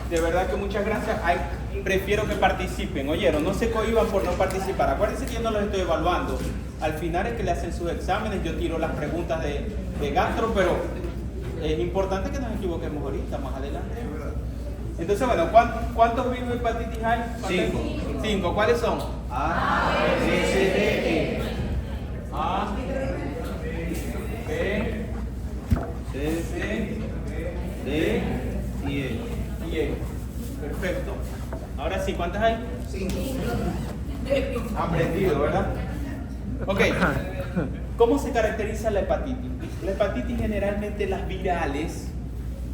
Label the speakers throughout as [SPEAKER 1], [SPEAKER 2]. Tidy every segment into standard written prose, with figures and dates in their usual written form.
[SPEAKER 1] De verdad que muchas gracias. Prefiero que participen, oyeron, no se cohiban por no participar. Acuérdense que yo no los estoy evaluando. Al final es que le hacen sus exámenes, yo tiro las preguntas de gastro, pero es importante que nos equivoquemos ahorita, más adelante. Entonces, bueno, ¿cuántos virus de hepatitis hay?
[SPEAKER 2] 5.
[SPEAKER 1] 5. ¿Cuáles son?
[SPEAKER 2] A, B, C, D, E.
[SPEAKER 1] A, B, C, D
[SPEAKER 2] y E.
[SPEAKER 1] y E. Perfecto. Ahora sí, ¿cuántas hay?
[SPEAKER 2] 5.
[SPEAKER 1] Aprendido, ¿verdad? Ok. ¿Cómo se caracteriza la hepatitis? La hepatitis generalmente las virales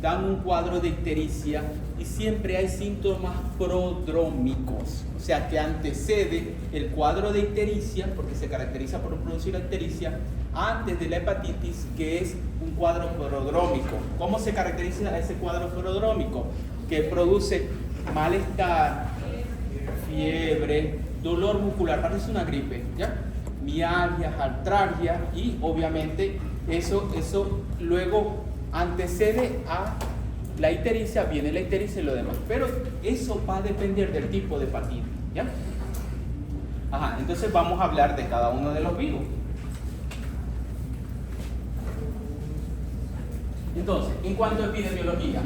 [SPEAKER 1] dan un cuadro de ictericia y siempre hay síntomas prodrómicos, o sea que antecede el cuadro de ictericia, porque se caracteriza por producir la ictericia, antes de la hepatitis, que es un cuadro prodrómico. ¿Cómo se caracteriza ese cuadro prodrómico? Que produce malestar, fiebre, dolor muscular, parece una gripe, ¿ya? Mialgias, artralgia, y obviamente eso luego antecede a la ictericia, viene la ictericia y lo demás. Pero eso va a depender del tipo de hepatitis, ¿ya? Ajá, entonces vamos a hablar de cada uno de los virus. Entonces, en cuanto a epidemiología,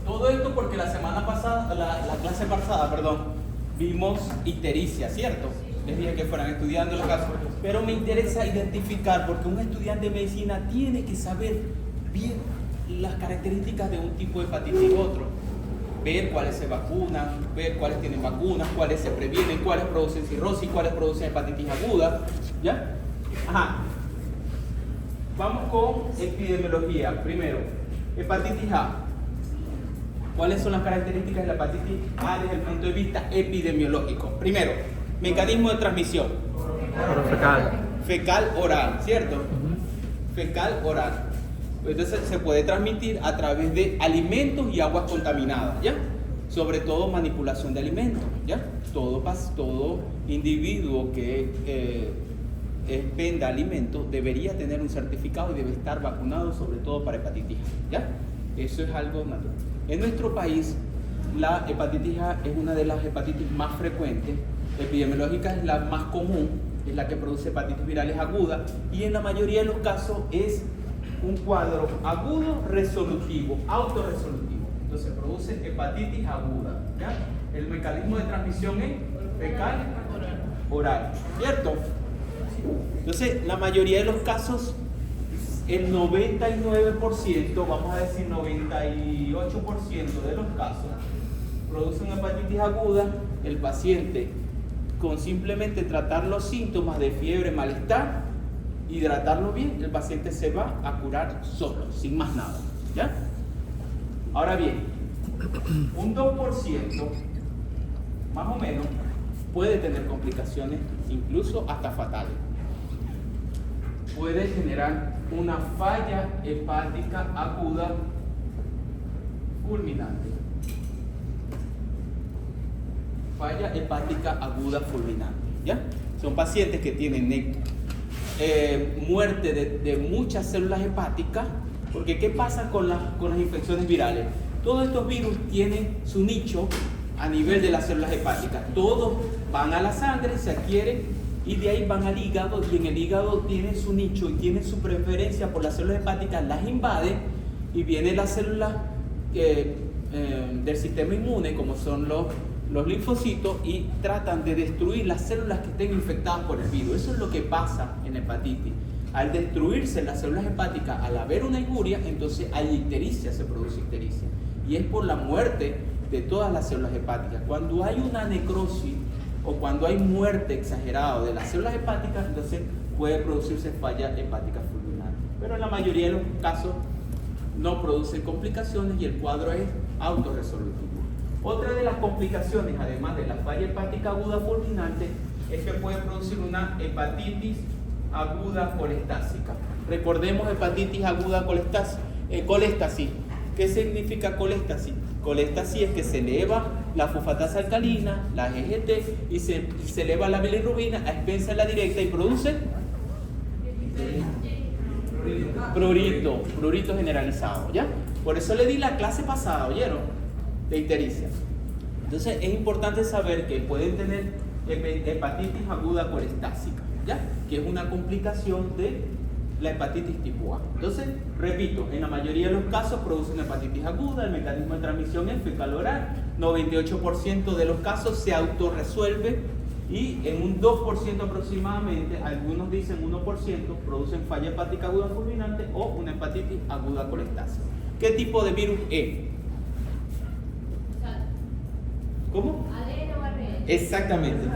[SPEAKER 1] todo esto porque la semana pasada, la clase pasada, vimos ictericia, ¿cierto? Les dije que fueran estudiando los casos, pero me interesa identificar, porque un estudiante de medicina tiene que saber bien las características de un tipo de hepatitis u otro, ver cuáles se vacunan, ver cuáles tienen vacunas, cuáles se previenen, cuáles producen cirrosis, cuáles producen hepatitis aguda, ¿ya? Ajá. Vamos con epidemiología. Primero, hepatitis A. ¿Cuáles son las características de la hepatitis A desde el punto de vista epidemiológico? Primero, mecanismo de transmisión.
[SPEAKER 3] Fecal.
[SPEAKER 1] Fecal oral, ¿cierto? Fecal oral. Entonces se puede transmitir a través de alimentos y aguas contaminadas, ¿ya? Sobre todo manipulación de alimentos, ¿ya? Todo individuo que expenda alimentos debería tener un certificado y debe estar vacunado, sobre todo para hepatitis A, ¿ya? Eso es algo natural. En nuestro país, la hepatitis A es una de las hepatitis más frecuentes, epidemiológica es la más común, es la que produce hepatitis virales agudas, y en la mayoría de los casos es un cuadro agudo resolutivo, autorresolutivo. Entonces produce hepatitis aguda, ¿ya? El mecanismo de transmisión es fecal oral, ¿cierto? Entonces, la mayoría de los casos, el 99%, vamos a decir 98% de los casos, produce una hepatitis aguda. El paciente, con simplemente tratar los síntomas de fiebre, malestar, hidratarlo bien, el paciente se va a curar solo, sin más nada, ¿ya? Ahora bien, un 2%, más o menos, puede tener complicaciones, incluso hasta fatales. Puede generar una falla hepática aguda fulminante. Falla hepática aguda fulminante, ¿ya? Son pacientes que tienen muerte de muchas células hepáticas, porque ¿qué pasa con las infecciones virales? Todos estos virus tienen su nicho a nivel de las células hepáticas. Todos van a la sangre, se adquieren y de ahí van al hígado, y en el hígado tienen su nicho y tienen su preferencia por las células hepáticas, las invade y vienen las células del sistema inmune, como son los linfocitos, y tratan de destruir las células que estén infectadas por el virus. Eso es lo que pasa en hepatitis. Al destruirse las células hepáticas, al haber una injuria, entonces hay ictericia, se produce ictericia. Y es por la muerte de todas las células hepáticas. Cuando hay una necrosis o cuando hay muerte exagerada de las células hepáticas, entonces puede producirse falla hepática fulminante. Pero en la mayoría de los casos no producen complicaciones y el cuadro es autorresolutivo. Otra de las complicaciones, además de la falla hepática aguda fulminante, es que puede producir una hepatitis aguda colestásica. Recordemos hepatitis aguda coléstasis. ¿Qué significa coléstasis? Coléstasis es que se eleva la fosfatasa alcalina, la GGT, y se eleva la bilirrubina a expensas de la directa y produce Prurito generalizado, ¿ya? Por eso le di la clase pasada, ¿oyeron? De ictericia. Entonces es importante saber que pueden tener hepatitis aguda colestásica, ¿ya? Que es una complicación de la hepatitis tipo A. Entonces, repito, en la mayoría de los casos producen hepatitis aguda, el mecanismo de transmisión es fecal oral, 98% de los casos se autorresuelve y en un 2% aproximadamente, algunos dicen 1%, producen falla hepática aguda fulminante o una hepatitis aguda colestásica. ¿Qué tipo de virus es? ¿Cómo?
[SPEAKER 3] ¿ADN o ARN?
[SPEAKER 1] Exactamente.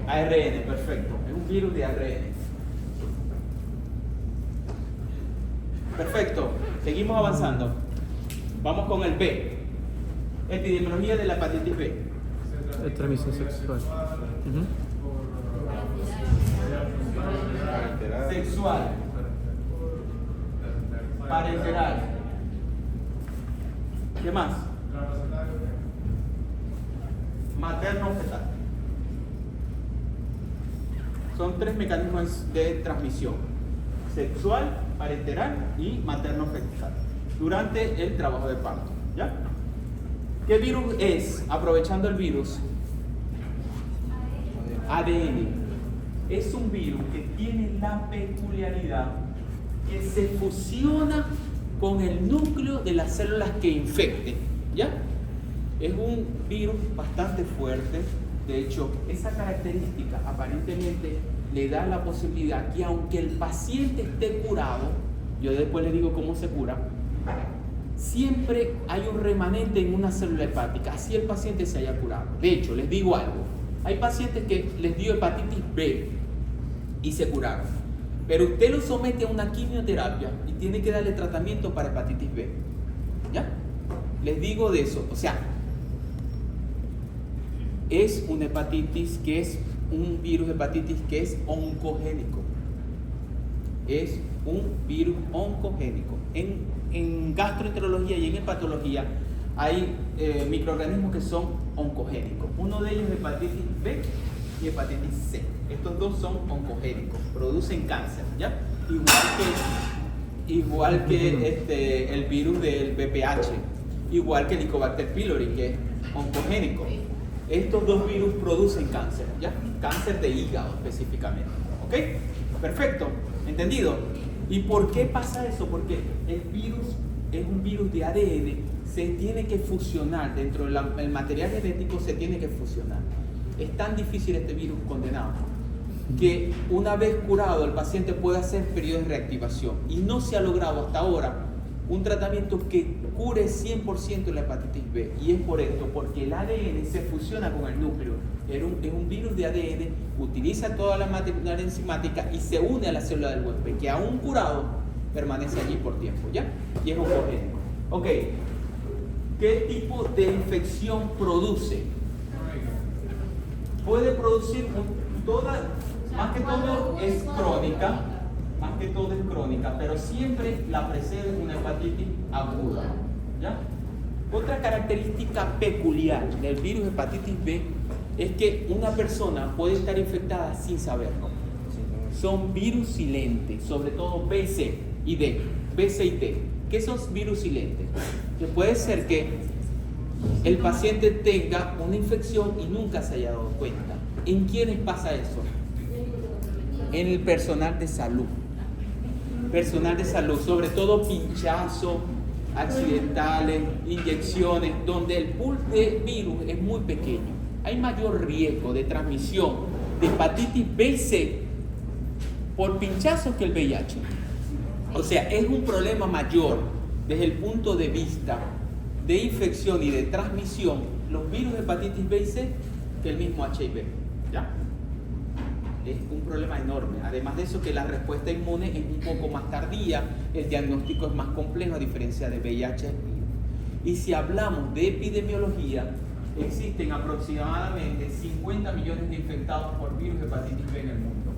[SPEAKER 3] ARN.
[SPEAKER 1] ARN, perfecto. Es un virus de ARN. Perfecto. Seguimos avanzando. Vamos con el B. Epidemiología de la hepatitis B.
[SPEAKER 4] Es transmisión sexual.
[SPEAKER 1] Sexual. Parenteral. ¿Qué más? Materno-fetal. Son 3 mecanismos de transmisión: sexual, parenteral y materno-fetal durante el trabajo de parto, ¿ya? ¿Qué virus es? Aprovechando el virus, ADN. Es un virus que tiene la peculiaridad que se fusiona con el núcleo de las células que infecten, ¿ya? Es un virus bastante fuerte. De hecho, esa característica aparentemente le da la posibilidad que aunque el paciente esté curado, yo después le digo cómo se cura, siempre hay un remanente en una célula hepática, así el paciente se haya curado. De hecho, les digo algo, hay pacientes que les dio hepatitis B y se curaron, pero usted lo somete a una quimioterapia y tiene que darle tratamiento para hepatitis B, ¿ya? Les digo de eso, o sea, es una hepatitis que es un virus de hepatitis que es oncogénico. Es un virus oncogénico. En gastroenterología y en hepatología hay microorganismos que son oncogénicos. Uno de ellos es hepatitis B y hepatitis C. Estos dos son oncogénicos, producen cáncer, ¿ya? Igual que el virus del VPH, igual que el Helicobacter pylori, que es oncogénico. Estos dos virus producen cáncer, ¿ya? Cáncer de hígado específicamente, ¿ok? Perfecto, ¿entendido? ¿Y por qué pasa eso? Porque el virus es un virus de ADN, se tiene que fusionar, dentro del material genético se tiene que fusionar. Es tan difícil este virus condenado que una vez curado el paciente puede hacer periodos de reactivación y no se ha logrado hasta ahora un tratamiento que cure 100% la hepatitis B. Y es por esto, porque el ADN se fusiona con el núcleo. Es un virus de ADN, utiliza toda la maquinaria enzimática y se une a la célula del huésped, que aún curado permanece allí por tiempo, ¿ya? Y es oncogénico. Ok, ¿qué tipo de infección produce? Puede producir más que todo es crónica. Más que todo es crónica, pero siempre la precede una hepatitis aguda, ¿ya? Otra característica peculiar del virus hepatitis B es que una persona puede estar infectada sin saberlo. Son virus silentes, sobre todo B, C y D, B, C y D. ¿Qué son virus silentes? Que puede ser que el paciente tenga una infección y nunca se haya dado cuenta. ¿En quiénes pasa eso? En el personal de salud. Personal de salud, sobre todo pinchazos accidentales, inyecciones, donde el pool de virus es muy pequeño. Hay mayor riesgo de transmisión de hepatitis B y C por pinchazos que el VIH. O sea, es un problema mayor desde el punto de vista de infección y de transmisión los virus de hepatitis B y C que el mismo HIV, ¿ya? Es un problema enorme. Además de eso, que la respuesta inmune es un poco más tardía, el diagnóstico es más complejo a diferencia de VIH. Y si hablamos de epidemiología, existen aproximadamente 50 millones de infectados por virus de hepatitis B en el mundo.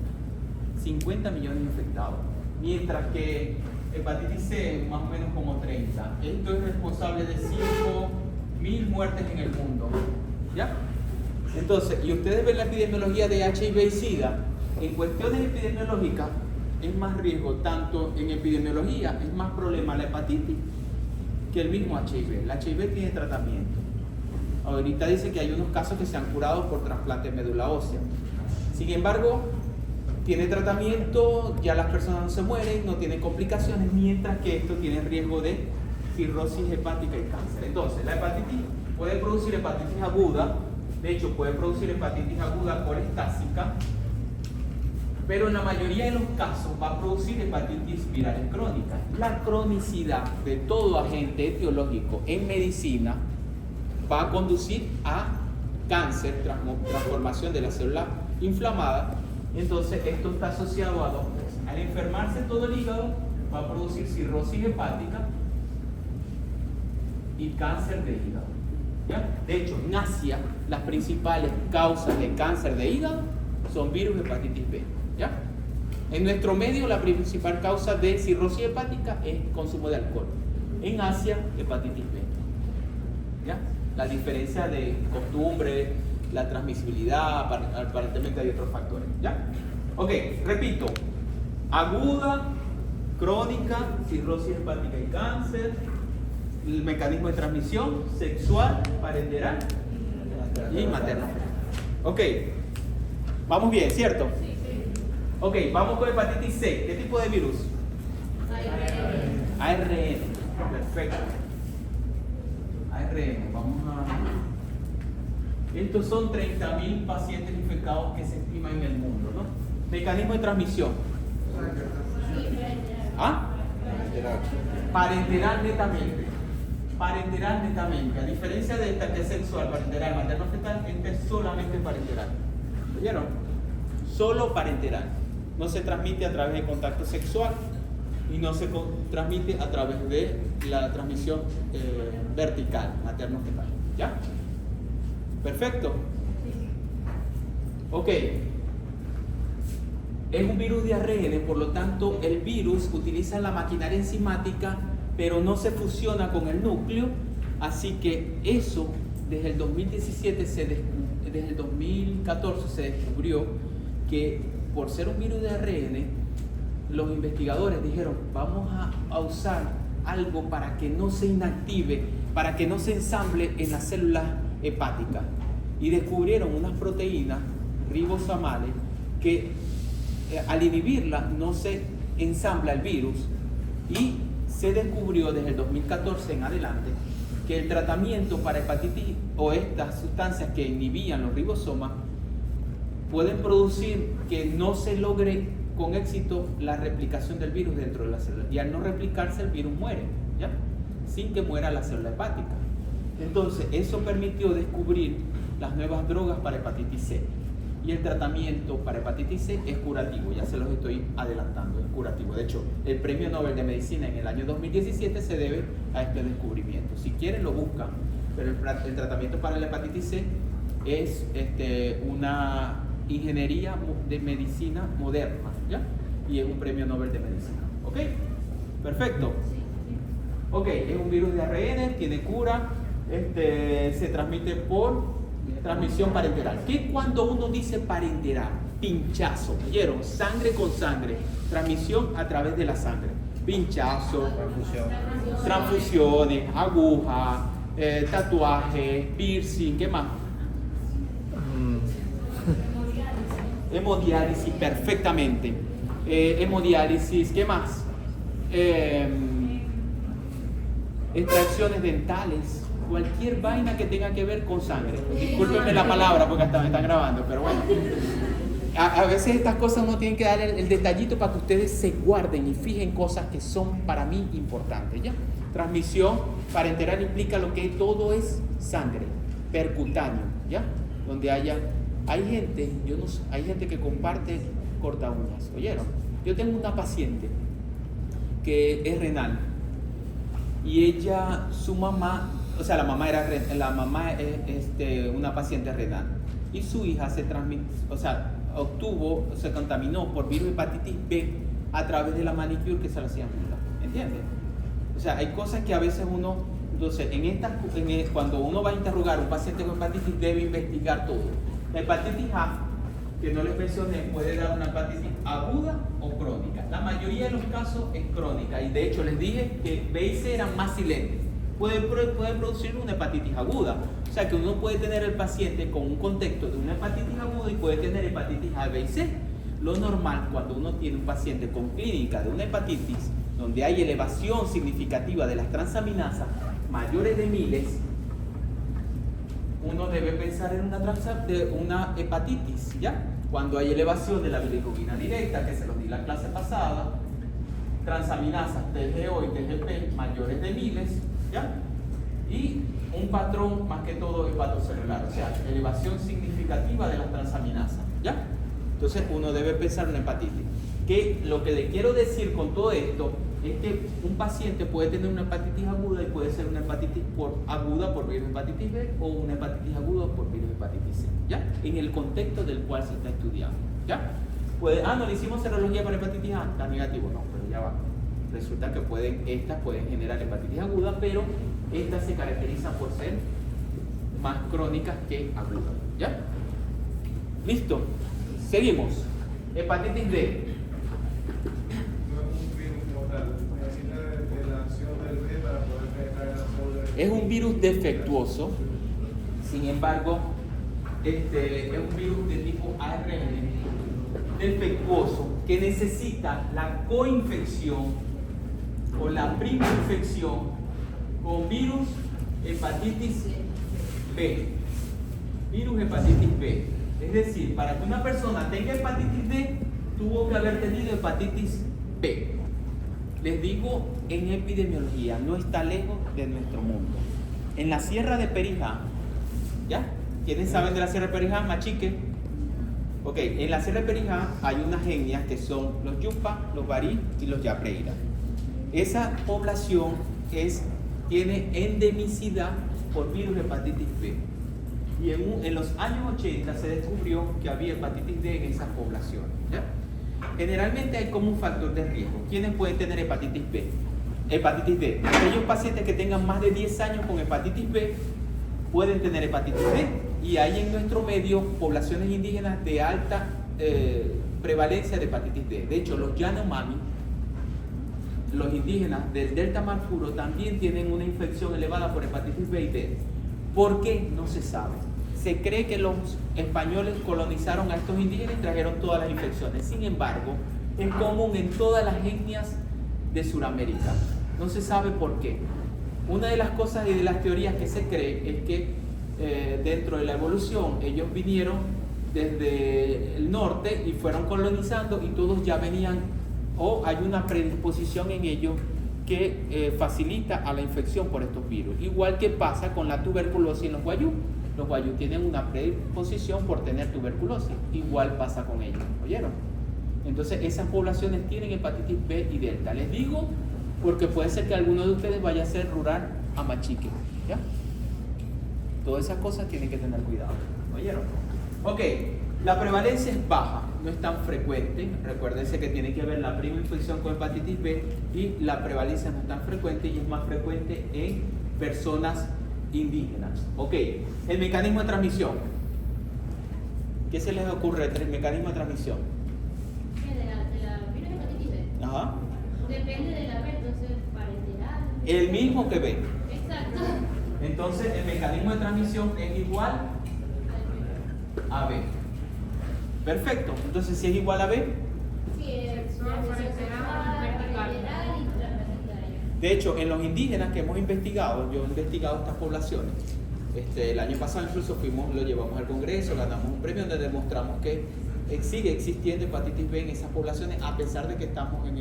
[SPEAKER 1] 50 millones de infectados. Mientras que hepatitis C más o menos como 30. Esto es responsable de 5.000 muertes en el mundo, ¿ya? Entonces, y ustedes ven la epidemiología de HIV y SIDA, en cuestiones epidemiológicas, es más riesgo, tanto en epidemiología, es más problema la hepatitis que el mismo HIV. El HIV tiene tratamiento. Ahorita dice que hay unos casos que se han curado por trasplante de médula ósea. Sin embargo, tiene tratamiento, ya las personas no se mueren, no tienen complicaciones, mientras que esto tiene riesgo de cirrosis hepática y cáncer. Entonces, la hepatitis puede producir hepatitis aguda, de hecho puede producir hepatitis aguda colestásica, pero en la mayoría de los casos va a producir hepatitis virales crónicas. La cronicidad de todo agente etiológico en medicina va a conducir a cáncer, transformación de la célula inflamada. Entonces esto está asociado a dos cosas. Al enfermarse todo el hígado va a producir cirrosis hepática y cáncer de hígado. ¿Ya? De hecho, en Asia las principales causas de cáncer de hígado son virus hepatitis B. ¿Ya? En nuestro medio la principal causa de cirrosis hepática es consumo de alcohol. En Asia, hepatitis B. ¿Ya? La diferencia de costumbre, la transmisibilidad, aparentemente hay otros factores. ¿Ya? Ok, repito. Aguda, crónica, cirrosis hepática y cáncer. El mecanismo de transmisión sexual, parenteral y materno. Ok, vamos bien, ¿cierto? Ok, vamos con hepatitis C. ¿Qué tipo de virus? ARN. Perfecto. ARN, vamos a... Estos son 30.000 pacientes infectados que se estiman en el mundo, ¿no? Mecanismo de transmisión. ¿Ah? Parenteral netamente. Parenteral netamente. A diferencia de esta que es sexual, parenteral, materno fetal, esta es solamente parenteral. ¿Oyeron? Solo parenteral. No se transmite a través de contacto sexual y no se transmite a través de la transmisión vertical, materno fetal. ¿Ya? Perfecto. Ok. Es un virus de ARN, por lo tanto el virus utiliza la maquinaria enzimática, pero no se fusiona con el núcleo, así que eso desde el 2017, desde el 2014 se descubrió que por ser un virus de ARN, los investigadores dijeron, vamos a usar algo para que no se inactive, para que no se ensamble en las células hepáticas. Y descubrieron unas proteínas ribosamales que al inhibirlas no se ensambla el virus, y se descubrió desde el 2014 en adelante que el tratamiento para hepatitis o estas sustancias que inhibían los ribosomas pueden producir que no se logre con éxito la replicación del virus dentro de la célula, y al no replicarse el virus muere, ¿ya? Sin que muera la célula hepática. Entonces eso permitió descubrir las nuevas drogas para hepatitis C, y el tratamiento para hepatitis C es curativo, ya se los estoy adelantando, es curativo. De hecho, el Premio Nobel de Medicina en el año 2017 se debe a este descubrimiento. Si quieren lo buscan, pero el tratamiento para la hepatitis C es una ingeniería de medicina moderna, ¿ya? Y es un Premio Nobel de Medicina. ¿Ok? Perfecto. Ok, es un virus de ARN, tiene cura, se transmite por transmisión parenteral. ¿Qué cuando uno dice parenteral? Pinchazo, ¿oyeron? Sangre con sangre, transmisión a través de la sangre. Pinchazo, transfusiones, agujas, tatuajes, piercing, ¿qué más? Hemodiálisis, perfectamente. Hemodiálisis, ¿qué más? Extracciones dentales, cualquier vaina que tenga que ver con sangre. Discúlpenme la palabra porque hasta me están grabando, pero bueno. A veces estas cosas uno tiene que dar el detallito para que ustedes se guarden y fijen cosas que son para mí importantes, ¿ya? Transmisión parenteral implica lo que todo es sangre, percutáneo, ¿ya? Donde hay gente que comparte corta uñas, ¿oyeron? Yo tengo una paciente que es renal y ella, su mamá, o sea, la mamá es una paciente renal y su hija se contaminó por virus hepatitis B a través de la manicure que se le hacían, ¿entiendes? O sea, hay cosas que a veces uno, entonces, cuando uno va a interrogar a un paciente con hepatitis debe investigar todo. La hepatitis A que no les mencioné puede dar una hepatitis aguda o crónica. La mayoría de los casos es crónica y de hecho les dije que B y C eran más silentes. Puede producir una hepatitis aguda. O sea que uno puede tener el paciente con un contexto de una hepatitis aguda y puede tener hepatitis A, B y C. Lo normal cuando uno tiene un paciente con clínica de una hepatitis donde hay elevación significativa de las transaminasas mayores de miles, uno debe pensar en una hepatitis, ¿ya? Cuando hay elevación de la bilirrubina directa, que se los di la clase pasada, transaminasas TGO y TGP mayores de miles, ¿ya? Y un patrón más que todo hepatocelular, o sea, elevación significativa de las transaminasas, ¿ya? Entonces uno debe pensar en una hepatitis. Que lo que le quiero decir con todo esto es que un paciente puede tener una hepatitis aguda y puede ser una hepatitis aguda por virus hepatitis B o una hepatitis aguda por virus hepatitis C, ¿ya? En el contexto del cual se está estudiando, ¿ya? No le hicimos serología para hepatitis A, está negativo, no, pero ya va. Resulta que estas pueden generar hepatitis aguda, pero estas se caracterizan por ser más crónicas que agudas, ¿ya? Listo, seguimos. Hepatitis D. Es un virus defectuoso, sin embargo, es un virus de tipo ARN defectuoso que necesita la coinfección o la prima infección con virus hepatitis B. Virus hepatitis B. Es decir, para que una persona tenga hepatitis D, tuvo que haber tenido hepatitis B. Les digo, en epidemiología no está lejos de nuestro mundo. En la Sierra de Perijá, ¿ya? ¿Quiénes saben de la Sierra de Perijá? Machique. Ok, en la Sierra de Perijá hay unas etnias que son los Yupa, los Barí y los Yapreira. Esa población tiene endemicidad por virus hepatitis B. Y en los años 80 se descubrió que había hepatitis D en esas poblaciones, ¿ya? Generalmente hay como un factor de riesgo. ¿Quiénes pueden tener hepatitis B? Hepatitis D. Aquellos pacientes que tengan más de 10 años con hepatitis B pueden tener hepatitis D. Y hay en nuestro medio poblaciones indígenas de alta prevalencia de hepatitis D. De hecho, los Yanomami, los indígenas del Delta Marfuro, también tienen una infección elevada por hepatitis B y D. ¿Por qué? No se sabe. Se cree que los españoles colonizaron a estos indígenas y trajeron todas las infecciones. Sin embargo, es común en todas las etnias de Sudamérica. No se sabe por qué. Una de las cosas y de las teorías que se cree es que dentro de la evolución ellos vinieron desde el norte y fueron colonizando y todos ya venían, o hay una predisposición en ellos que facilita a la infección por estos virus. Igual que pasa con la tuberculosis en los guayú. Los guayú tienen una predisposición por tener tuberculosis. Igual pasa con ellos, ¿oyeron? Entonces esas poblaciones tienen hepatitis B y delta. Les digo porque puede ser que alguno de ustedes vaya a ser rural a Machique, ¿ya? Todas esas cosas tienen que tener cuidado, ¿oyeron? Ok, la prevalencia es baja, no es tan frecuente. Recuérdense que tiene que ver la prima infección con hepatitis B y la prevalencia no es tan frecuente y es más frecuente en personas indígenas. Ok, el mecanismo de transmisión. ¿Qué se les ocurre del mecanismo de transmisión?
[SPEAKER 3] De la virus hepatitis B.
[SPEAKER 1] Ajá.
[SPEAKER 3] Depende de la B, entonces parenteral.
[SPEAKER 1] El mismo que B.
[SPEAKER 3] Exacto.
[SPEAKER 1] Entonces el mecanismo de transmisión es igual a B. Perfecto. Entonces si es igual a B,
[SPEAKER 3] Sí, es parenteral y transmisión.
[SPEAKER 1] de hecho en los indígenas que hemos investigado, yo he investigado estas poblaciones. El año pasado incluso lo llevamos al Congreso, ganamos un premio donde demostramos que sigue existiendo hepatitis B en esas poblaciones a pesar de que estamos en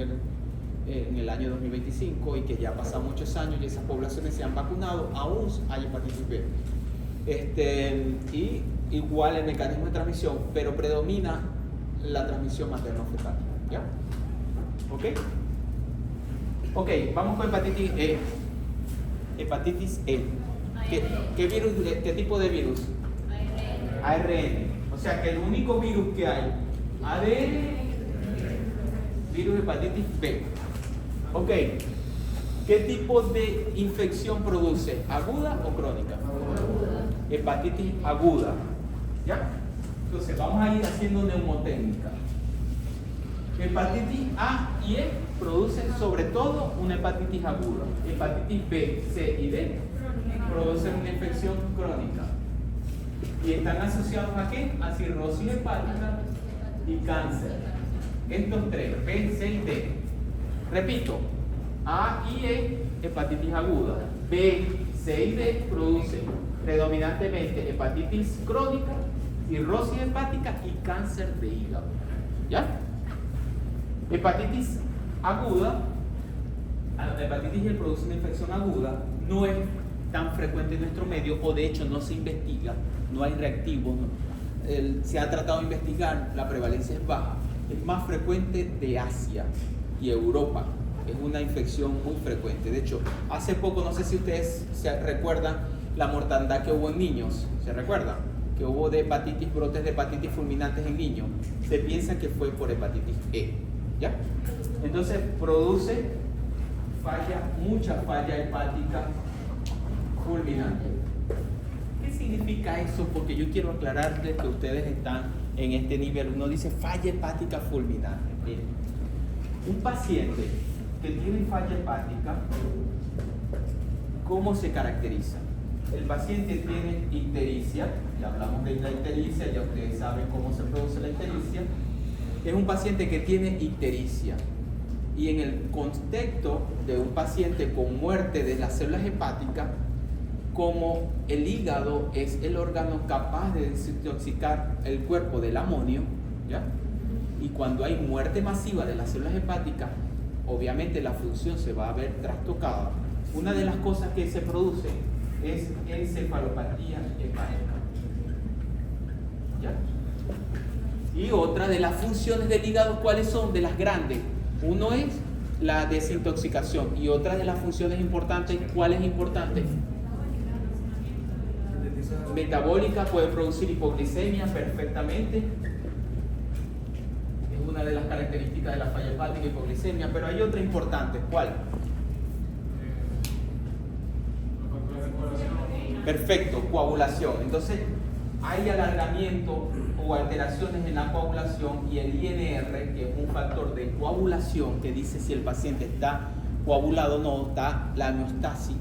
[SPEAKER 1] el año 2025 y que ya han pasado muchos años y esas poblaciones se han vacunado, aún hay hepatitis B. Y igual el mecanismo de transmisión, pero predomina la transmisión materno-fetal, ¿ya? ¿Ok? Ok, vamos con hepatitis E. Hepatitis E. ¿Qué virus, qué tipo de virus? ARN. O sea que el único virus que hay, ADN, virus hepatitis B. Ok. ¿Qué tipo de infección produce? ¿Aguda o crónica? Aguda. Hepatitis aguda. ¿Ya? Entonces, vamos a ir haciendo neumotécnica. Hepatitis A y E producen sobre todo una hepatitis aguda. Hepatitis B, C y D producen una infección crónica. ¿Y están asociados a qué? A cirrosis hepática y cáncer. Estos tres, B, C y D. Repito, A y E, hepatitis aguda. B, C y D producen predominantemente hepatitis crónica, cirrosis hepática y cáncer de hígado. ¿Ya? Hepatitis aguda, la hepatitis E produce una infección aguda, no es tan frecuente en nuestro medio, o de hecho no se investiga, no hay reactivos, se ha tratado de investigar, la prevalencia es baja, es más frecuente de Asia y Europa, es una infección muy frecuente. De hecho, hace poco, no sé si ustedes se recuerdan la mortandad que hubo en niños, ¿se recuerdan? Que hubo de hepatitis, brotes de hepatitis fulminantes en niños, se piensa que fue por hepatitis E, ¿ya? Entonces produce mucha falla hepática fulminante. ¿Qué significa eso? Porque yo quiero aclararles que ustedes están en este nivel. Uno dice falla hepática fulminante. Miren, un paciente que tiene falla hepática, ¿cómo se caracteriza? El paciente tiene ictericia, ya hablamos de la ictericia, ya ustedes saben cómo se produce la ictericia. Es un paciente que tiene ictericia. Y en el contexto de un paciente con muerte de las células hepáticas, como el hígado es el órgano capaz de desintoxicar el cuerpo del amonio, ¿ya? Y cuando hay muerte masiva de las células hepáticas, obviamente la función se va a ver trastocada. Una de las cosas que se produce es encefalopatía hepática, ¿ya? Y otra de las funciones del hígado, ¿cuáles son? De las grandes. Uno es la desintoxicación y otra de las funciones importantes, ¿cuál es importante? Metabólica, puede producir hipoglicemia perfectamente. Es una de las características de la falla hepática, hipoglicemia, pero hay otra importante, ¿cuál? Perfecto, coagulación. Entonces, hay alargamiento o alteraciones en la coagulación y el INR, que es un factor de coagulación que dice si el paciente está coagulado o no, está la homeostasis,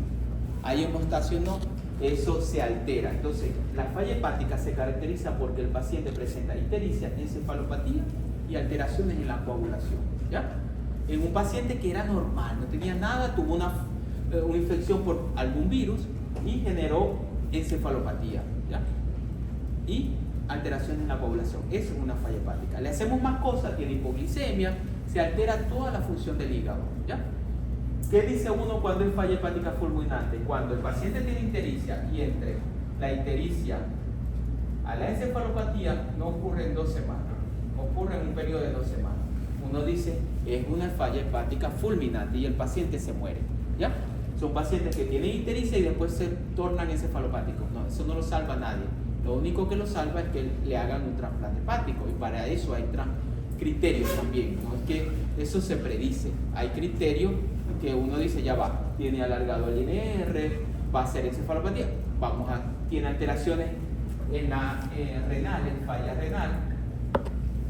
[SPEAKER 1] hay homeostasis o no, eso se altera. Entonces, la falla hepática se caracteriza porque el paciente presenta ictericia, encefalopatía y alteraciones en la coagulación, ¿ya? En un paciente que era normal, no tenía nada, tuvo una infección por algún virus y generó encefalopatía, ¿ya? Y alteraciones en la coagulación. Eso es una falla hepática. Le hacemos más cosas, tiene hipoglicemia, se altera toda la función del hígado, ¿ya? ¿Qué dice uno cuando es falla hepática fulminante? Cuando el paciente tiene ictericia y entre la ictericia a la encefalopatía no ocurre en 2 semanas, ocurre en un periodo de 2 semanas. Uno dice, es una falla hepática fulminante y el paciente se muere, ¿ya? Son pacientes que tienen ictericia y después se tornan encefalopáticos. No, eso no lo salva a nadie. Lo único que lo salva es que le hagan un trasplante hepático y para eso hay criterios también. No es que eso se predice. Hay criterios que uno dice, ya va, tiene alargado el INR, va a ser encefalopatía, tiene alteraciones en la renal, en falla renal,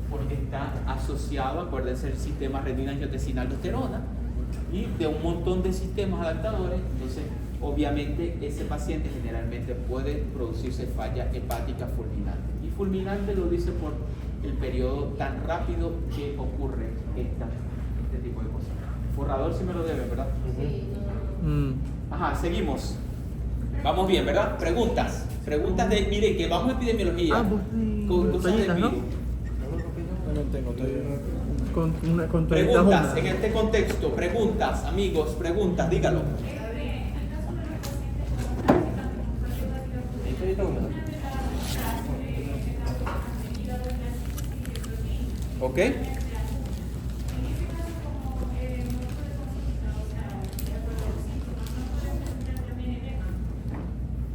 [SPEAKER 1] porque está asociado, acuérdense, el sistema renina-angiotensina-aldosterona y de un montón de sistemas adaptadores. Entonces, obviamente, ese paciente generalmente puede producirse falla hepática fulminante. Y fulminante lo dice por el periodo tan rápido que ocurre este tipo de cosas. Borrador si me lo debe, ¿verdad?
[SPEAKER 3] Sí, no.
[SPEAKER 1] Ajá, seguimos. Vamos bien, ¿verdad? Preguntas de, miren, que vamos a epidemiología. Con cosas del
[SPEAKER 4] ¿no?
[SPEAKER 1] virus.
[SPEAKER 4] No tengo todavía. Con
[SPEAKER 1] Preguntas en este contexto, preguntas, amigos, preguntas, dígalo. ¿Ok?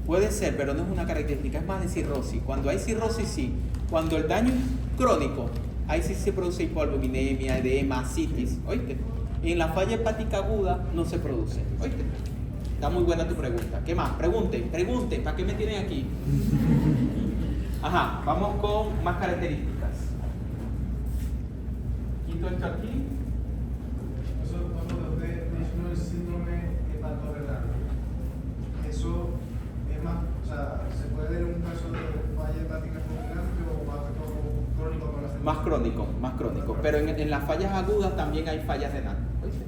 [SPEAKER 1] Puede ser, pero no es una característica, es más de cirrosis. Cuando hay cirrosis, sí. Cuando el daño es crónico, ahí sí se produce hipoalbuminemia, edema, citis, ¿oíste? En la falla hepática aguda no se produce, ¿oíste? Está muy buena tu pregunta. ¿Qué más? Pregunten, ¿para qué me tienen aquí? Ajá, vamos con más características. Quito esto aquí.
[SPEAKER 5] Eso cuando usted mencionó el síndrome hepatorenal. Eso es más, o sea, ¿se puede ver un caso de falla hepática fulminante o más crónico con la célula?
[SPEAKER 1] Más crónico. Pero en las fallas agudas también hay fallas renales. ¿Oíste?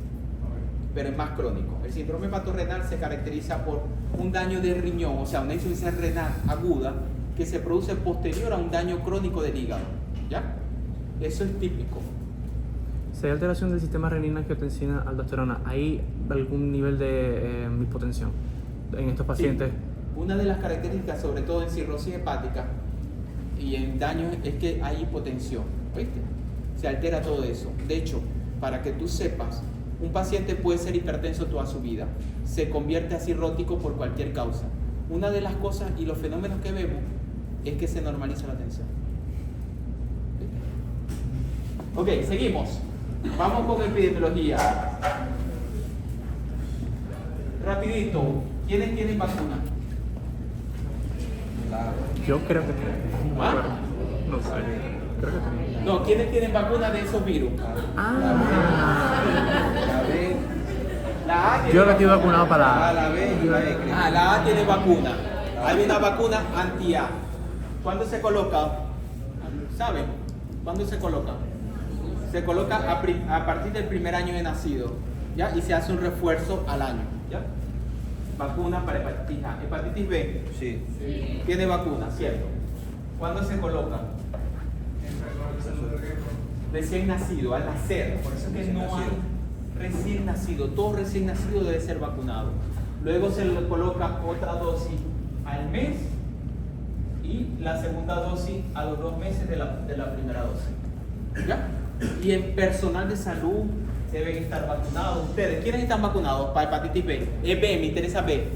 [SPEAKER 1] Pero es más crónico. El síndrome hepatorenal se caracteriza por un daño de riñón, o sea, una insuficiencia renal aguda que se produce posterior a un daño crónico del hígado. ¿Ya? Eso es típico.
[SPEAKER 4] Si hay alteración del sistema renina-angiotensina aldosterona, ¿hay algún nivel de hipotensión en estos pacientes?
[SPEAKER 1] Sí. Una de las características, sobre todo en cirrosis hepática y en daños, es que hay hipotensión. ¿Viste? Se altera todo eso. De hecho, para que tú sepas, un paciente puede ser hipertenso toda su vida. Se convierte a cirrótico por cualquier causa. Una de las cosas y los fenómenos que vemos es que se normaliza la tensión. Ok, seguimos. Vamos con epidemiología. Rapidito. ¿Quiénes tienen vacuna?
[SPEAKER 4] Yo creo que tengo.
[SPEAKER 1] ¿Ah?
[SPEAKER 4] No sé. Creo que tengo.
[SPEAKER 1] No, ¿quiénes tienen vacuna de esos virus? La A tiene
[SPEAKER 4] Yo no estoy
[SPEAKER 1] vacuna.
[SPEAKER 4] vacunado para
[SPEAKER 2] A
[SPEAKER 4] la
[SPEAKER 2] la B y la E, creo.
[SPEAKER 1] Ah, la A tiene vacuna. Hay una vacuna anti-A. ¿Cuándo se coloca? ¿Saben? ¿Cuándo se coloca? Se coloca a partir del primer año de nacido, ¿ya? Y se hace un refuerzo al año, ¿ya? Vacuna para hepatitis A. Hepatitis B
[SPEAKER 2] Sí.
[SPEAKER 1] tiene vacuna, ¿cierto? ¿Cuándo se coloca?
[SPEAKER 5] En personas de salud de riesgo.
[SPEAKER 1] Recién nacido, al nacer. Por eso es que
[SPEAKER 2] Recién
[SPEAKER 1] no
[SPEAKER 2] nacido.
[SPEAKER 1] hay recién nacido. Todo recién nacido debe ser vacunado. Luego se le coloca otra dosis al mes y la segunda dosis a los 2 meses de la primera dosis. ¿Ya? Y el personal de salud deben estar vacunados. Ustedes, ¿quiénes están vacunados para hepatitis B? B, me interesa B.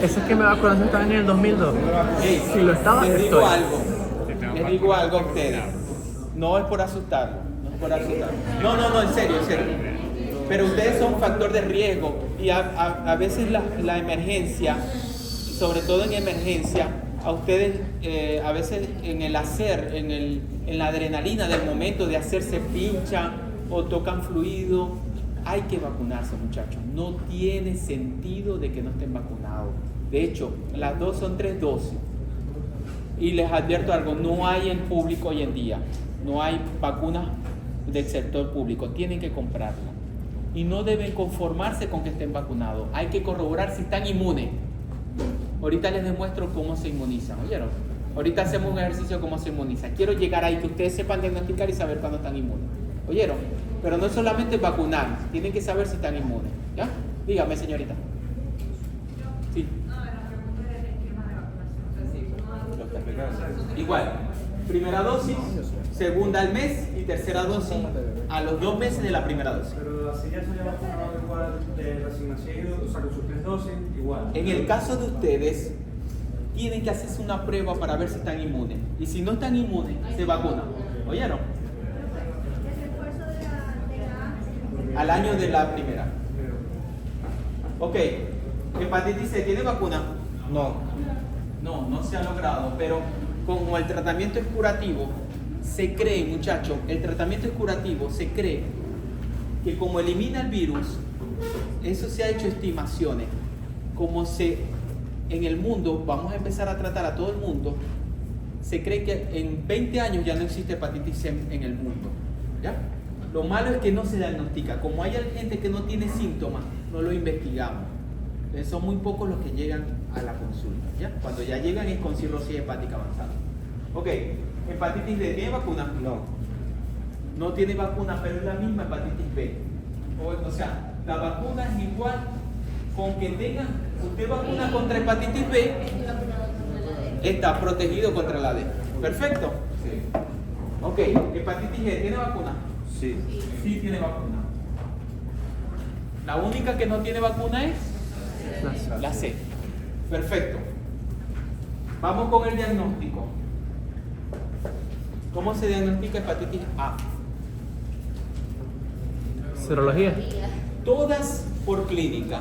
[SPEAKER 4] Ese que me vacunaron estaba en el 2002.
[SPEAKER 1] Ey,
[SPEAKER 4] Si lo estaba,
[SPEAKER 1] les digo
[SPEAKER 4] estoy.
[SPEAKER 1] algo. Les digo algo a ustedes. No es por asustarlo. No es por asustarlo. No, en serio, en serio. Pero ustedes son un factor de riesgo. Y a veces la emergencia, sobre todo en emergencia, a ustedes a veces en el hacer, en la adrenalina del momento de hacerse pinchan o tocan fluido, hay que vacunarse, muchachos. No tiene sentido de que no estén vacunados. De hecho, las dos son 3 dosis. Y les advierto algo, no hay en público hoy en día, no hay vacunas del sector público, tienen que comprarla. Y no deben conformarse con que estén vacunados, hay que corroborar si están inmunes. Ahorita les demuestro cómo se inmunizan, ¿oyeron? Ahorita hacemos un ejercicio de cómo se inmuniza. Quiero llegar ahí, que ustedes sepan diagnosticar y saber cuándo están inmunes, ¿oyeron? Pero no es solamente vacunar, tienen que saber si están inmunes, ¿ya? Dígame, señorita. Sí. Igual, primera dosis, segunda al mes y tercera dosis a los 2 meses de la primera dosis.
[SPEAKER 6] Pero así ya se haya vacunado igual de recién nacido, o sea, con sus 3 dosis, igual.
[SPEAKER 1] En el caso de ustedes, tienen que hacerse una prueba para ver si están inmunes. Y si no están inmunes, se vacunan. ¿Oyeron? Al año de la primera. Ok, hepatitis C, ¿tiene vacuna?
[SPEAKER 2] No.
[SPEAKER 1] No se ha logrado, pero como el tratamiento es curativo, se cree, muchachos, el tratamiento es curativo, se cree que como elimina el virus, eso se ha hecho estimaciones, como en el mundo, vamos a empezar a tratar a todo el mundo, se cree que en 20 años ya no existe hepatitis C en el mundo, ¿ya? Lo malo es que no se diagnostica, como hay gente que no tiene síntomas, no lo investigamos. Son muy pocos los que llegan a la consulta, ¿ya? Cuando ya llegan es con cirrosis hepática avanzada. Ok, hepatitis D, ¿tiene vacuna?
[SPEAKER 2] No.
[SPEAKER 1] No tiene vacuna, pero es la misma hepatitis B. O sea, la vacuna es igual con que tenga, usted vacuna contra hepatitis B, está protegido contra la D. Perfecto.
[SPEAKER 2] Sí.
[SPEAKER 1] Ok, hepatitis G, ¿tiene vacuna?
[SPEAKER 2] Sí.
[SPEAKER 1] Sí tiene vacuna. La única que no tiene vacuna es la C. Perfecto. Vamos con el diagnóstico. ¿Cómo se diagnostica hepatitis A?
[SPEAKER 4] Serología.
[SPEAKER 1] Todas por clínica.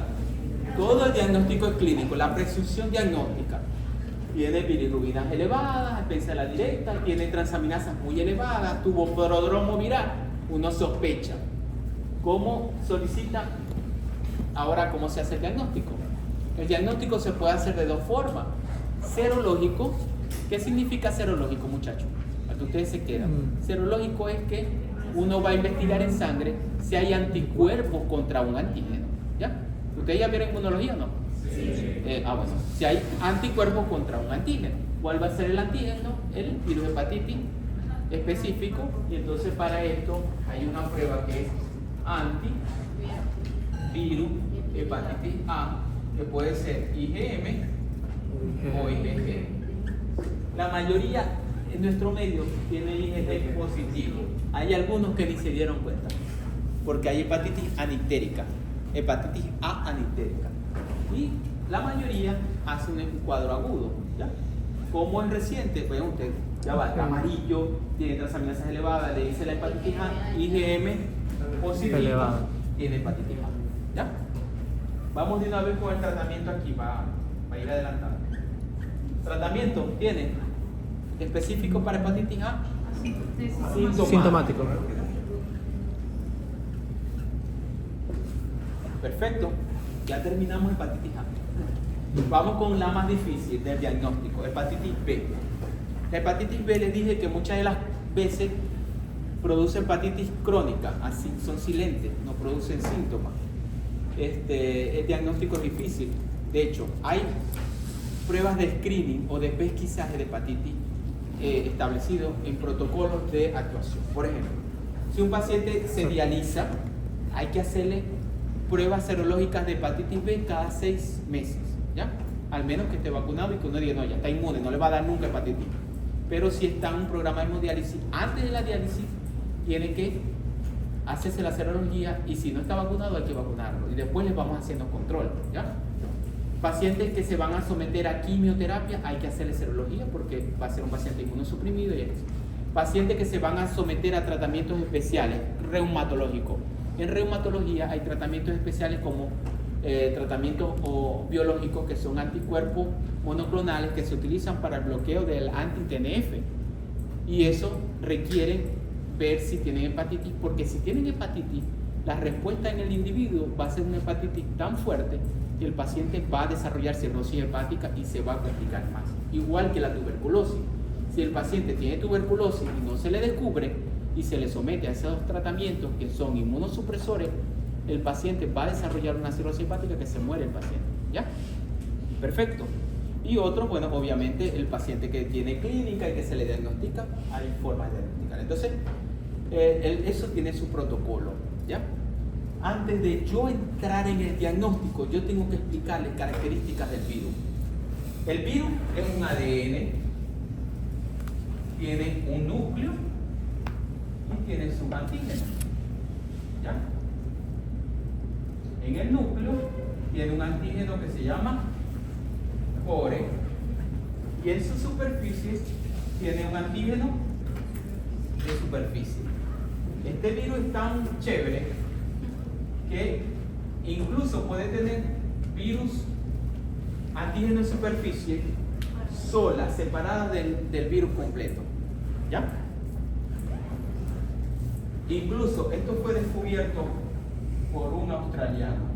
[SPEAKER 1] Todo el diagnóstico es clínico, la presunción diagnóstica. Tiene bilirrubinas elevadas, espesa la directa, tiene transaminasas muy elevadas, tuvo prodromo viral, uno sospecha. ¿Cómo solicita? Ahora, ¿cómo se hace el diagnóstico? El diagnóstico se puede hacer de dos formas. Serológico. ¿Qué significa serológico, muchachos? Para que ustedes se quedan. Serológico es que uno va a investigar en sangre si hay anticuerpos contra un antígeno. ¿Ya? ¿Ustedes ya vieron inmunología o no? Sí. Bueno, si hay anticuerpos contra un antígeno. ¿Cuál va a ser el antígeno? El virus hepatitis específico. Y entonces para esto hay una prueba que es antivirus hepatitis A, que puede ser IgM o IgG. La mayoría en nuestro medio tiene IgG positivo. Hay algunos que ni se dieron cuenta, porque hay hepatitis anitérica, hepatitis A anitérica. Y la mayoría hace un cuadro agudo. ¿Ya? Como es reciente, pues usted ya va, el amarillo, tiene transaminasas elevadas, le dice la hepatitis A, IgM positivo, elevado, tiene hepatitis A. ¿Ya? Vamos de una vez con el tratamiento aquí para ir adelantando. Tratamiento tiene específico para hepatitis A,
[SPEAKER 4] Sintomático.
[SPEAKER 1] Perfecto, ya terminamos hepatitis A. Vamos con la más difícil del diagnóstico, hepatitis B. La hepatitis B, les dije que muchas de las veces produce hepatitis crónica, así son silentes, no producen síntomas. El diagnóstico es difícil. De hecho, hay pruebas de screening o de pesquisaje de hepatitis establecidos en protocolos de actuación. Por ejemplo, si un paciente se dializa, hay que hacerle pruebas serológicas de hepatitis B cada 6 meses, ¿ya? Al menos que esté vacunado y que uno diga, no, ya está inmune, no le va a dar nunca hepatitis. Pero si está en un programa de hemodiálisis, antes de la diálisis, tiene que hacerse la serología y si no está vacunado, hay que vacunarlo. Y después les vamos haciendo control, ¿ya? Pacientes que se van a someter a quimioterapia, hay que hacerle serología porque va a ser un paciente inmunosuprimido y eso. Pacientes que se van a someter a tratamientos especiales, reumatológicos. En reumatología hay tratamientos especiales como tratamientos biológicos que son anticuerpos monoclonales que se utilizan para el bloqueo del anti-TNF. Y eso requiere ver si tienen hepatitis, porque si tienen hepatitis, la respuesta en el individuo va a ser una hepatitis tan fuerte que el paciente va a desarrollar cirrosis hepática y se va a complicar más. Igual que la tuberculosis. Si el paciente tiene tuberculosis y no se le descubre y se le somete a esos tratamientos que son inmunosupresores, el paciente va a desarrollar una cirrosis hepática que se muere el paciente. ¿Ya? Perfecto. Y otro, bueno, obviamente el paciente que tiene clínica y que se le diagnostica, hay formas de diagnosticar. Entonces, eso tiene su protocolo. ¿Ya? Antes de yo entrar en el diagnóstico, yo tengo que explicarles características del virus. El virus es un ADN, tiene un núcleo y tiene sus antígenos. ¿Ya? En el núcleo tiene un antígeno que se llama core y en su superficie tiene un antígeno de superficie. Este virus es tan chévere que incluso puede tener virus antígeno de superficie sola, separada del virus completo. ¿Ya? Incluso esto fue descubierto por un australiano.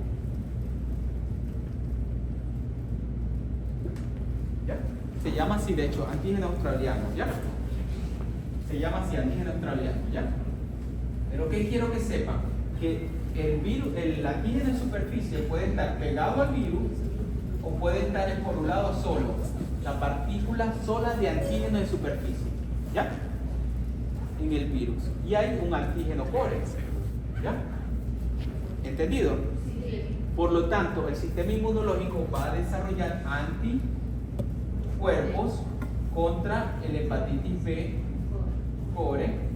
[SPEAKER 1] ¿Ya? Se llama así, de hecho, antígeno australiano. ¿Ya? Se llama así, antígeno australiano. ¿Ya? Pero ¿qué quiero que sepan? Que el virus, el antígeno en superficie puede estar pegado al virus o puede estar esporulado solo, la partícula sola de antígeno de superficie, ¿ya? En el virus. Y hay un antígeno core, ¿ya? ¿Entendido? Por lo tanto, el sistema inmunológico va a desarrollar anticuerpos contra el hepatitis B core.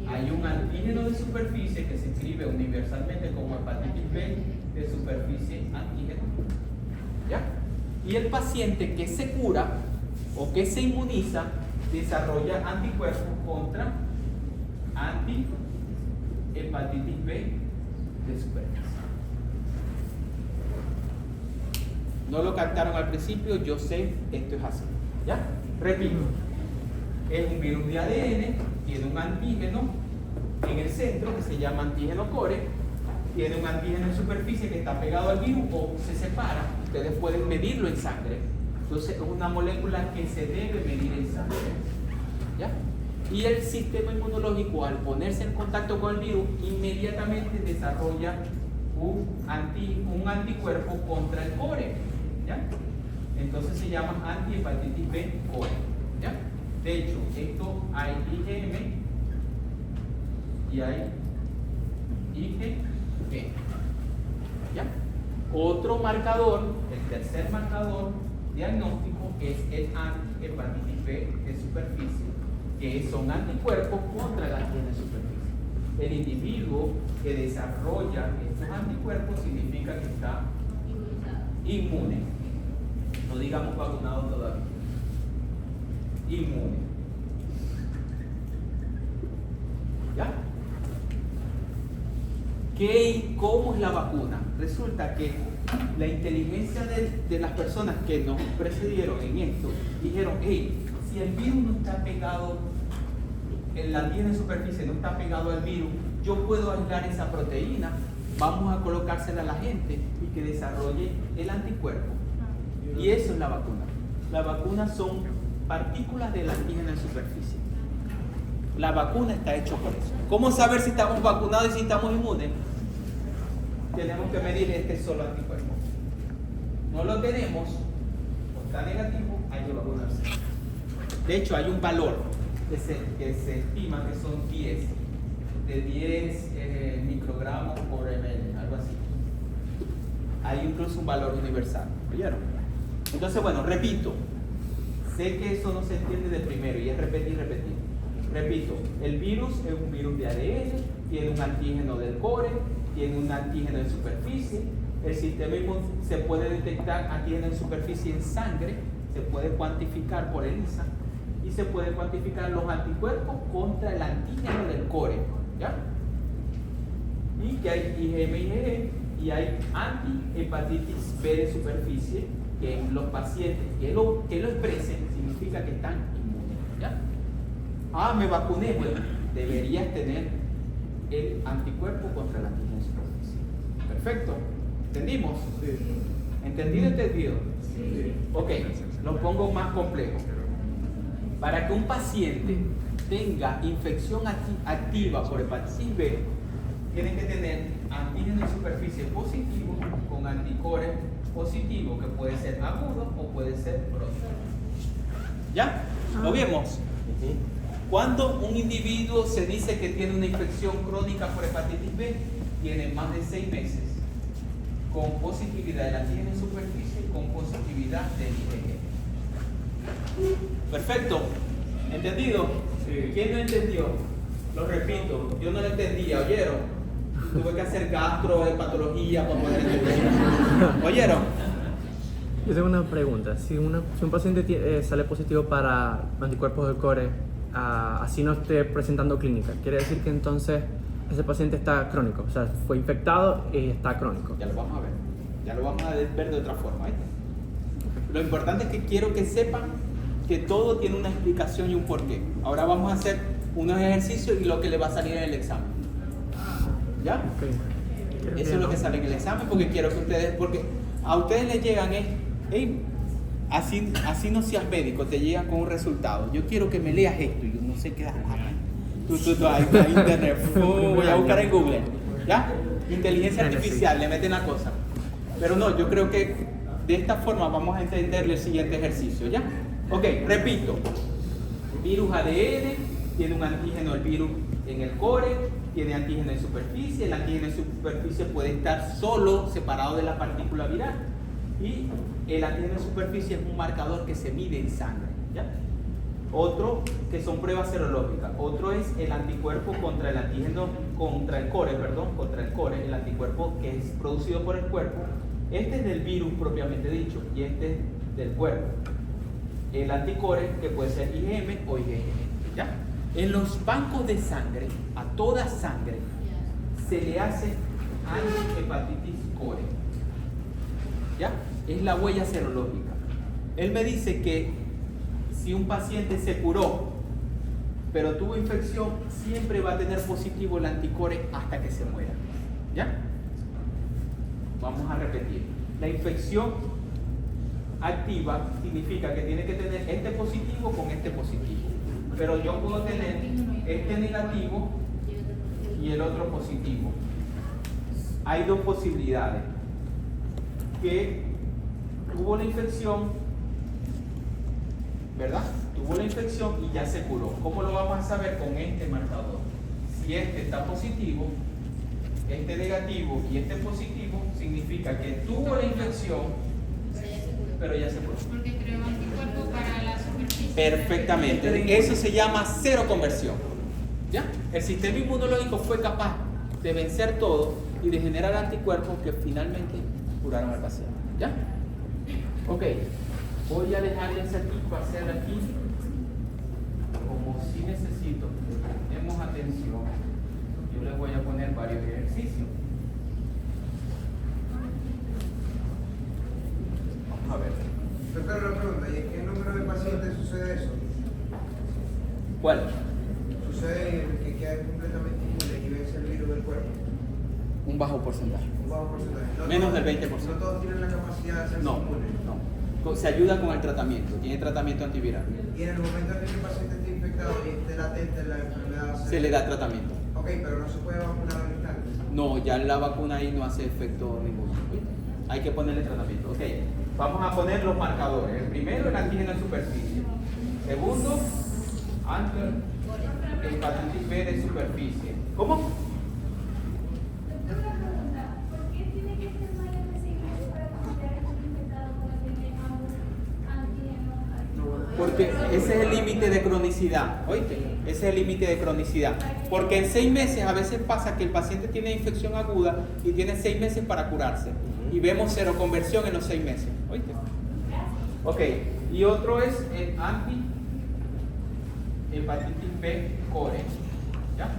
[SPEAKER 1] Hay un antígeno de superficie que se escribe universalmente como hepatitis B de superficie antígeno. ¿Ya? Y el paciente que se cura o que se inmuniza desarrolla anticuerpos contra antihepatitis B de superficie. no lo captaron al principio, yo sé, esto es así. ¿Ya? Repito, es un virus de ADN, tiene un antígeno en el centro que se llama antígeno core, tiene un antígeno en superficie que está pegado al virus o se separa, ustedes pueden medirlo en sangre. Entonces es una molécula que se debe medir en sangre. ¿Ya? Y el sistema inmunológico, al ponerse en contacto con el virus, inmediatamente desarrolla un anticuerpo contra el core. ¿Ya? Entonces se llama antihepatitis B core. ¿Ya? De hecho, esto hay IgM y hay IgG. ¿Ya? Otro marcador, el tercer marcador diagnóstico, es el antihepatitis B de superficie, que son anticuerpos contra el antígeno de superficie. El individuo que desarrolla estos anticuerpos significa que está inmune. No digamos vacunado todavía. Inmune. ¿Ya? ¿Cómo es la vacuna? Resulta que la inteligencia de las personas que nos precedieron en esto dijeron, hey, si el virus no está pegado, el antígeno de superficie no está pegado al virus, yo puedo aislar esa proteína, vamos a colocársela a la gente y que desarrolle el anticuerpo. Y eso es la vacuna. Las vacunas son partículas del antígeno de superficie. La vacuna está hecha por eso. ¿Cómo saber si estamos vacunados y si estamos inmunes? Tenemos que medir este solo anticuerpo. No lo tenemos, o está negativo, hay que vacunarse. De hecho, hay un valor que se estima que son 10 microgramos por ml, algo así. Hay incluso un valor universal. ¿Oyeron? Entonces, bueno, repito. Sé que eso no se entiende de primero y es repetir. Repito, el virus es un virus de ADN, tiene un antígeno del core, tiene un antígeno en superficie. El sistema inmune se puede detectar antígeno en superficie en sangre, se puede cuantificar por ELISA y se puede cuantificar los anticuerpos contra el antígeno del core. ¿Ya? Y que hay IgM y IgG y hay antihepatitis B de superficie que en los pacientes que lo expresen significa que están inmunes. ¿Ya? Me vacuné, bueno, deberías tener el anticuerpo contra el antígeno de superficie. Perfecto. ¿Entendimos? Sí. ¿Entendido? Sí. Ok, lo pongo más complejo. Para que un paciente tenga infección activa por hepatitis B, tiene que tener antígeno de superficie positivo con anticuerpos positivo, que puede ser agudo o puede ser crónico. ¿Ya? ¿Lo vemos? Cuando un individuo se dice que tiene una infección crónica por hepatitis B, tiene más de 6 meses con positividad del antígeno en superficie y con positividad del IgG. Perfecto. ¿Entendido? Sí. ¿Quién no entendió? Lo repito, yo no lo entendía, ¿oyeron? Tuve que hacer gastrohepatología para poder entender. ¿Oyeron?
[SPEAKER 4] Yo tengo una pregunta. Si un paciente sale positivo para anticuerpos del core, así no esté presentando clínica, ¿quiere decir que entonces ese paciente está crónico? O sea, fue infectado y está crónico.
[SPEAKER 1] Ya lo vamos a ver. Ya lo vamos a ver de otra forma. ¿Viste? Lo importante es que quiero que sepan que todo tiene una explicación y un porqué. Ahora vamos a hacer unos ejercicios y lo que le va a salir en el examen. ¿Ya?
[SPEAKER 4] Okay.
[SPEAKER 1] Eso es lo que sale en el examen, porque quiero que ustedes, porque a ustedes les llegan, hey, así no seas médico, te llegan con un resultado. Yo quiero que me leas esto y yo no sé qué da. Tú, ahí está internet. Voy a buscar en Google. ¿Ya? Inteligencia artificial, le meten la cosa. Pero no, yo creo que de esta forma vamos a entenderle el siguiente ejercicio. ¿Ya? Ok, repito. Virus ADN, tiene un antígeno del virus en el core, tiene antígeno en superficie. El antígeno en superficie puede estar solo, separado de la partícula viral. Y el antígeno en superficie es un marcador que se mide en sangre. ¿Ya? Otro que son pruebas serológicas. Otro es el anticuerpo contra el antígeno, contra el core, el anticuerpo que es producido por el cuerpo. Este es del virus propiamente dicho y este es del cuerpo. El anticore que puede ser IgM o IgG. ¿Ya? En los bancos de sangre, a toda sangre, se le hace antihepatitis core. ¿ya? Es la huella serológica. Él me dice que si un paciente se curó, pero tuvo infección, siempre va a tener positivo el anticore hasta que se muera, ¿ya? Vamos a repetir. La infección activa significa que tiene que tener este positivo con este positivo. Pero yo puedo tener este negativo y el otro positivo. Hay dos posibilidades. Que tuvo la infección, ¿verdad? Tuvo la infección y ya se curó. ¿Cómo lo vamos a saber? Con este marcador. Si este está positivo, este negativo y este positivo, significa que tuvo la infección, pero ya se curó.
[SPEAKER 3] Porque creó anticuerpos para la superficie.
[SPEAKER 1] Perfectamente. Eso se llama cero conversión. ¿Ya? El sistema inmunológico fue capaz de vencer todo y de generar anticuerpos que finalmente curaron al paciente. ¿Ya? Ok. Voy a dejarles aquí para hacer aquí, como si necesito que prestemos atención, yo les voy a poner varios ejercicios. Vamos a ver.
[SPEAKER 5] Doctor, una pregunta, ¿y en qué número de pacientes sucede eso?
[SPEAKER 1] ¿Cuál?
[SPEAKER 5] Sucede en el que queda completamente inmune y vence el virus del cuerpo.
[SPEAKER 1] Un bajo porcentaje.
[SPEAKER 5] Un bajo porcentaje. No
[SPEAKER 1] Menos
[SPEAKER 5] todos-
[SPEAKER 1] del 20%.
[SPEAKER 5] No todos tienen la capacidad de hacerse
[SPEAKER 1] No,
[SPEAKER 5] inmunes.
[SPEAKER 1] no. Se ayuda con el tratamiento, tiene tratamiento antiviral.
[SPEAKER 5] Y en el momento en que el paciente esté infectado y esté latente la enfermedad,
[SPEAKER 1] Se le da tratamiento.
[SPEAKER 5] Ok, pero no se puede vacunar al instante.
[SPEAKER 1] No, ya la vacuna ahí no hace efecto ninguno. ¿Viste? Hay que ponerle tratamiento. Ok, vamos a poner los marcadores. El primero, el antígeno en superficie. Segundo, hepatitis B de superficie. ¿Cómo?
[SPEAKER 7] ¿Por qué tiene que ser mayor de 6 meses para considerar que está infectado para tener ambos antígenos?
[SPEAKER 1] Porque ese es el límite de cronicidad. ¿Oíste? Ese es el límite de cronicidad. Porque en 6 meses a veces pasa que el paciente tiene infección aguda y tiene 6 meses para curarse. Y vemos cero conversión en los 6 meses. ¿Oíste? Ok, y otro es el hepatitis B core. ¿Ya?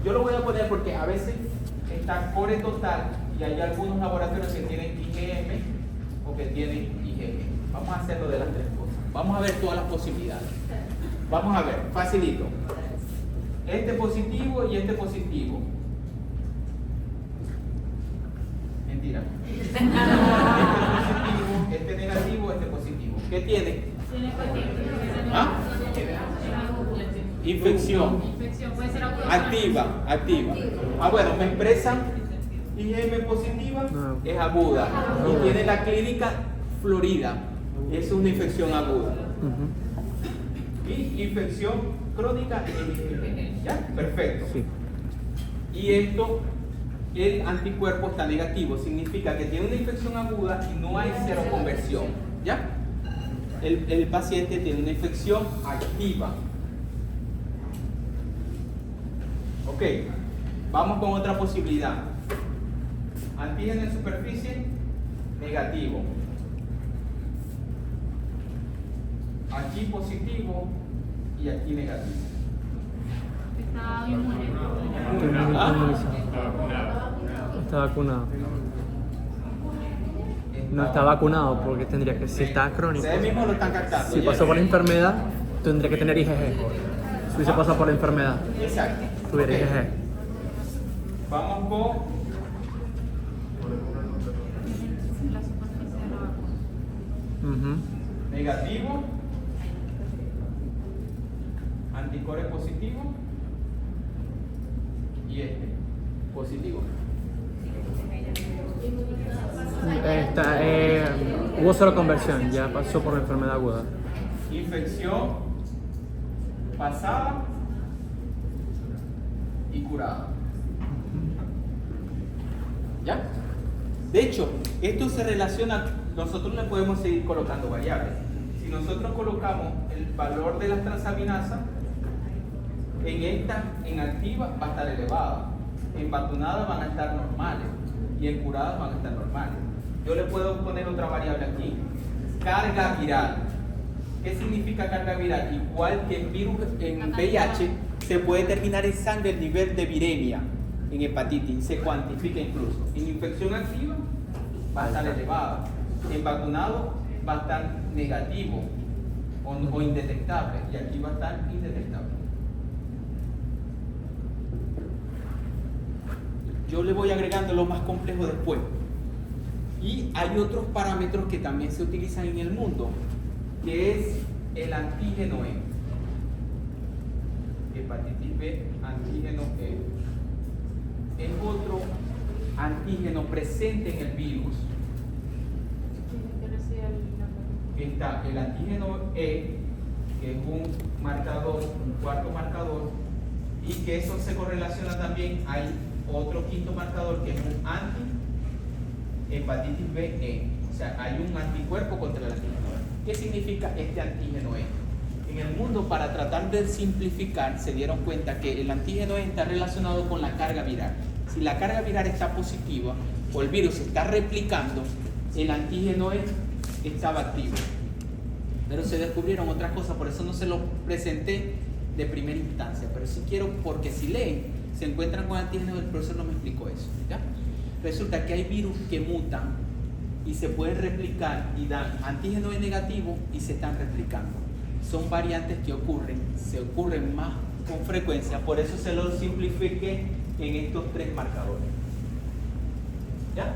[SPEAKER 1] Yo lo voy a poner porque a veces está core total y hay algunos laboratorios que tienen IgM o que tienen IgG. Vamos a hacerlo de las tres cosas. Vamos a ver todas las posibilidades. Vamos a ver, facilito. Este positivo y este positivo. Mentira. Este positivo, este negativo, este positivo. ¿Qué tiene? ¿Ah? Infección.
[SPEAKER 3] Infección puede ser aguda.
[SPEAKER 1] Activa, activa. Ah, bueno, me expresan IgM positiva,
[SPEAKER 4] No.
[SPEAKER 1] es aguda. Y tiene la clínica florida. Es una infección aguda.
[SPEAKER 4] Ujú.
[SPEAKER 1] Y infección crónica es IgG. ¿Ya? Perfecto.
[SPEAKER 4] Sí.
[SPEAKER 1] Y esto, el anticuerpo está negativo, significa que tiene una infección aguda y no hay seroconversión. ¿Ya? El paciente tiene una infección activa. Ok, vamos con otra posibilidad. Antígeno en superficie, negativo. Aquí positivo y aquí negativo.
[SPEAKER 3] Está inmune.
[SPEAKER 1] ¿Ah?
[SPEAKER 4] Está vacunado. No está vacunado porque tendría que, si está crónico,
[SPEAKER 1] Ustedes mismos lo están captando.
[SPEAKER 4] si
[SPEAKER 1] ¿ya?
[SPEAKER 4] pasó por la enfermedad, tendría que tener IgG. Si hubiese pasado por la enfermedad,
[SPEAKER 1] Exacto.
[SPEAKER 4] tuviera
[SPEAKER 1] Ok.
[SPEAKER 4] IgG.
[SPEAKER 1] Vamos con
[SPEAKER 3] La superficie de la vacuna.
[SPEAKER 4] Ujú.
[SPEAKER 1] negativo, anticore positivo y este positivo.
[SPEAKER 4] Hubo solo conversión, ya pasó por la enfermedad aguda.
[SPEAKER 1] Infección pasada y curada. ¿Ya? De hecho, esto se relaciona, nosotros le podemos seguir colocando variables. Si nosotros colocamos el valor de las transaminasas, en esta, en activa, va a estar elevada. En vacunadas van a estar normales y en curadas van a estar normales. Yo le puedo poner otra variable aquí. Carga viral. ¿Qué significa carga viral? Igual que en virus, en VIH, se puede determinar en sangre el nivel de viremia en hepatitis, se cuantifica incluso. En infección activa va a estar elevada. En vacunado va a estar negativo o indetectable, y aquí va a estar indetectable. Yo le voy agregando lo más complejo después. Y hay otros parámetros que también se utilizan en el mundo, que es el antígeno E. Hepatitis B, antígeno E. Es otro antígeno presente en el virus. Está el antígeno E, que es un marcador, un cuarto marcador, y que eso se correlaciona también. Hay otro quinto marcador que es un anti-hepatitis B E. O sea, hay un anticuerpo contra el antígeno E. ¿Qué significa este antígeno E? En el mundo, para tratar de simplificar, se dieron cuenta que el antígeno E está relacionado con la carga viral. Si la carga viral está positiva o el virus se está replicando, el antígeno E estaba activo. Pero se descubrieron otras cosas, por eso no se lo presenté de primera instancia, pero sí quiero, porque si leen, se encuentran con antígenos, el profesor no me explicó eso, ¿ya? Resulta que hay virus que mutan y se pueden replicar y dan antígeno E negativo y se están replicando. Son variantes que se ocurren más con frecuencia, por eso se lo simplifiqué en estos 3 marcadores. ¿Ya?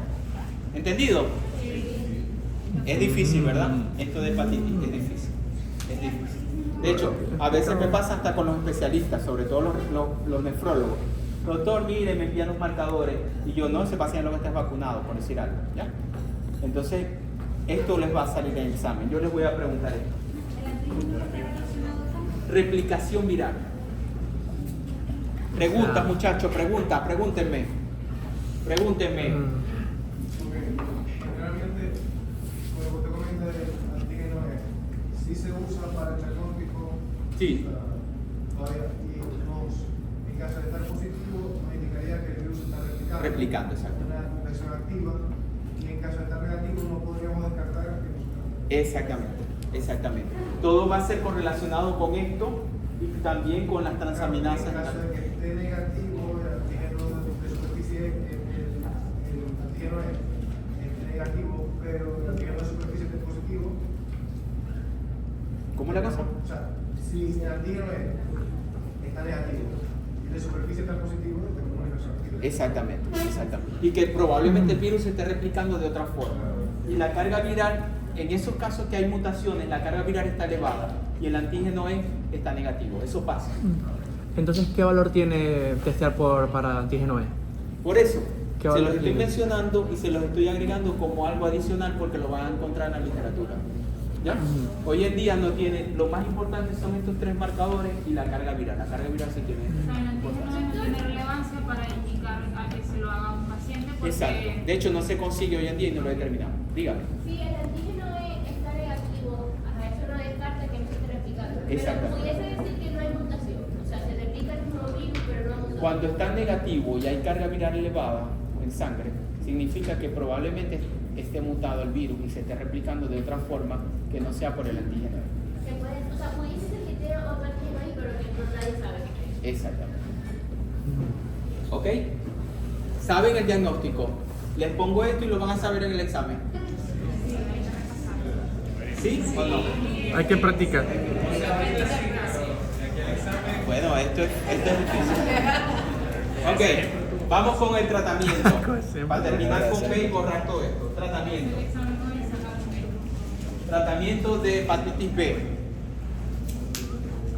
[SPEAKER 1] ¿Entendido? Es difícil, ¿verdad? Esto de hepatitis es difícil. Es difícil. De hecho, a veces me pasa hasta con los especialistas, sobre todo los nefrólogos. Doctor, mire, me envían los marcadores y yo, no, ese paciente lo que está vacunado, por decir algo, ¿ya? Entonces, esto les va a salir en el examen. Yo les voy a preguntar esto. Replicación viral. Preguntas, muchachos, pregúntenme. Pregúntenme.
[SPEAKER 5] Generalmente, como usted comenta, el antígeno E, sí se usa para el diagnóstico.
[SPEAKER 1] Sí.
[SPEAKER 5] Todavía, y en caso de estar positivo, nos indicaría que el virus está replicando.
[SPEAKER 1] Replicando, exacto.
[SPEAKER 5] Una infección activa, y en caso de estar negativo, no podríamos descartar que no se.
[SPEAKER 1] Exactamente. Todo va a ser correlacionado con esto y también con las transaminasas.
[SPEAKER 5] En caso de que esté negativo, el antígeno de superficie, el antígeno es negativo, pero el antígeno de superficie es positivo.
[SPEAKER 1] ¿Cómo es la cosa?
[SPEAKER 5] O sea, si el antígeno está negativo y de superficie está positivo, tenemos una infección activa.
[SPEAKER 1] Exactamente. Y que probablemente el virus se esté replicando de otra forma. Y la carga viral, en esos casos que hay mutaciones, la carga viral está elevada y el antígeno E está negativo. Eso pasa.
[SPEAKER 4] Entonces, ¿qué valor tiene testear para antígeno E?
[SPEAKER 1] Por eso,
[SPEAKER 4] ¿Qué
[SPEAKER 1] se
[SPEAKER 4] valor
[SPEAKER 1] los estoy
[SPEAKER 4] tiene?
[SPEAKER 1] mencionando y se los estoy agregando como algo adicional porque lo van a encontrar en la literatura. ¿Ya? Hoy en día no tiene, lo más importante son estos 3 marcadores y la carga viral. La carga viral se tiene.
[SPEAKER 3] O sea, el antígeno no tiene relevancia para indicar a que se lo haga a un paciente porque...
[SPEAKER 1] Exacto. De hecho, no se consigue hoy en día y no lo determinamos. Dígame.
[SPEAKER 7] Si el antígeno E está negativo, eso no descarta que no se esté replicando. Pero
[SPEAKER 1] Exacto.
[SPEAKER 7] pudiese decir que no hay mutación. O sea, se replica el mismo virus, pero no hay mutación.
[SPEAKER 1] Cuando está negativo y hay carga viral elevada en sangre, significa que probablemente esté mutado el virus y se esté replicando de otra forma que no sea por el antígeno.
[SPEAKER 7] Se puede, o sea, pudiese ser que tiene otro antígeno ahí, pero que no nadie sabe que es.
[SPEAKER 1] Exactamente. ¿Ok? ¿Saben el diagnóstico? Les pongo esto y lo van a saber en el examen. ¿Sí o no?
[SPEAKER 4] Hay que practicar.
[SPEAKER 1] Bueno, esto es difícil. Ok, vamos con el tratamiento. Para terminar con B y borrar todo esto. Tratamiento.
[SPEAKER 3] El examen no dice acá.
[SPEAKER 1] Tratamiento de hepatitis B.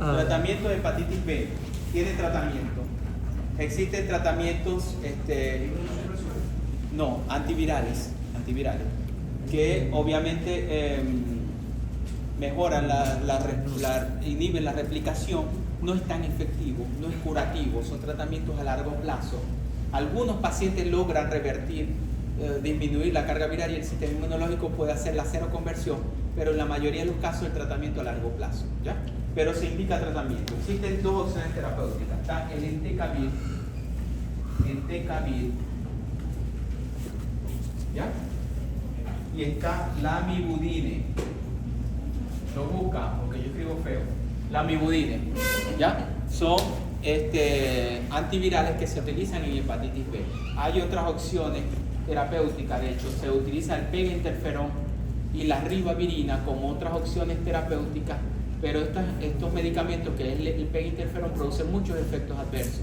[SPEAKER 4] Ah.
[SPEAKER 1] Tratamiento de hepatitis B. Tiene tratamiento. Existen tratamientos, no, antivirales, que obviamente mejoran inhiben la replicación. No es tan efectivo, no es curativo, son tratamientos a largo plazo. Algunos pacientes logran revertir, disminuir la carga viral y el sistema inmunológico puede hacer la seroconversión, pero en la mayoría de los casos el tratamiento a largo plazo, ¿ya? Pero se indica tratamiento. Existen 2 opciones terapéuticas. Está el entecavir, ¿ya? Y está la amibudine. Lo busca, porque yo escribo feo. La amibudine, ¿ya? Son antivirales que se utilizan en hepatitis B. Hay otras opciones terapéutica. De hecho, se utiliza el peginterferón y la ribavirina como otras opciones terapéuticas, pero estos medicamentos, que es el peginterferón, producen muchos efectos adversos.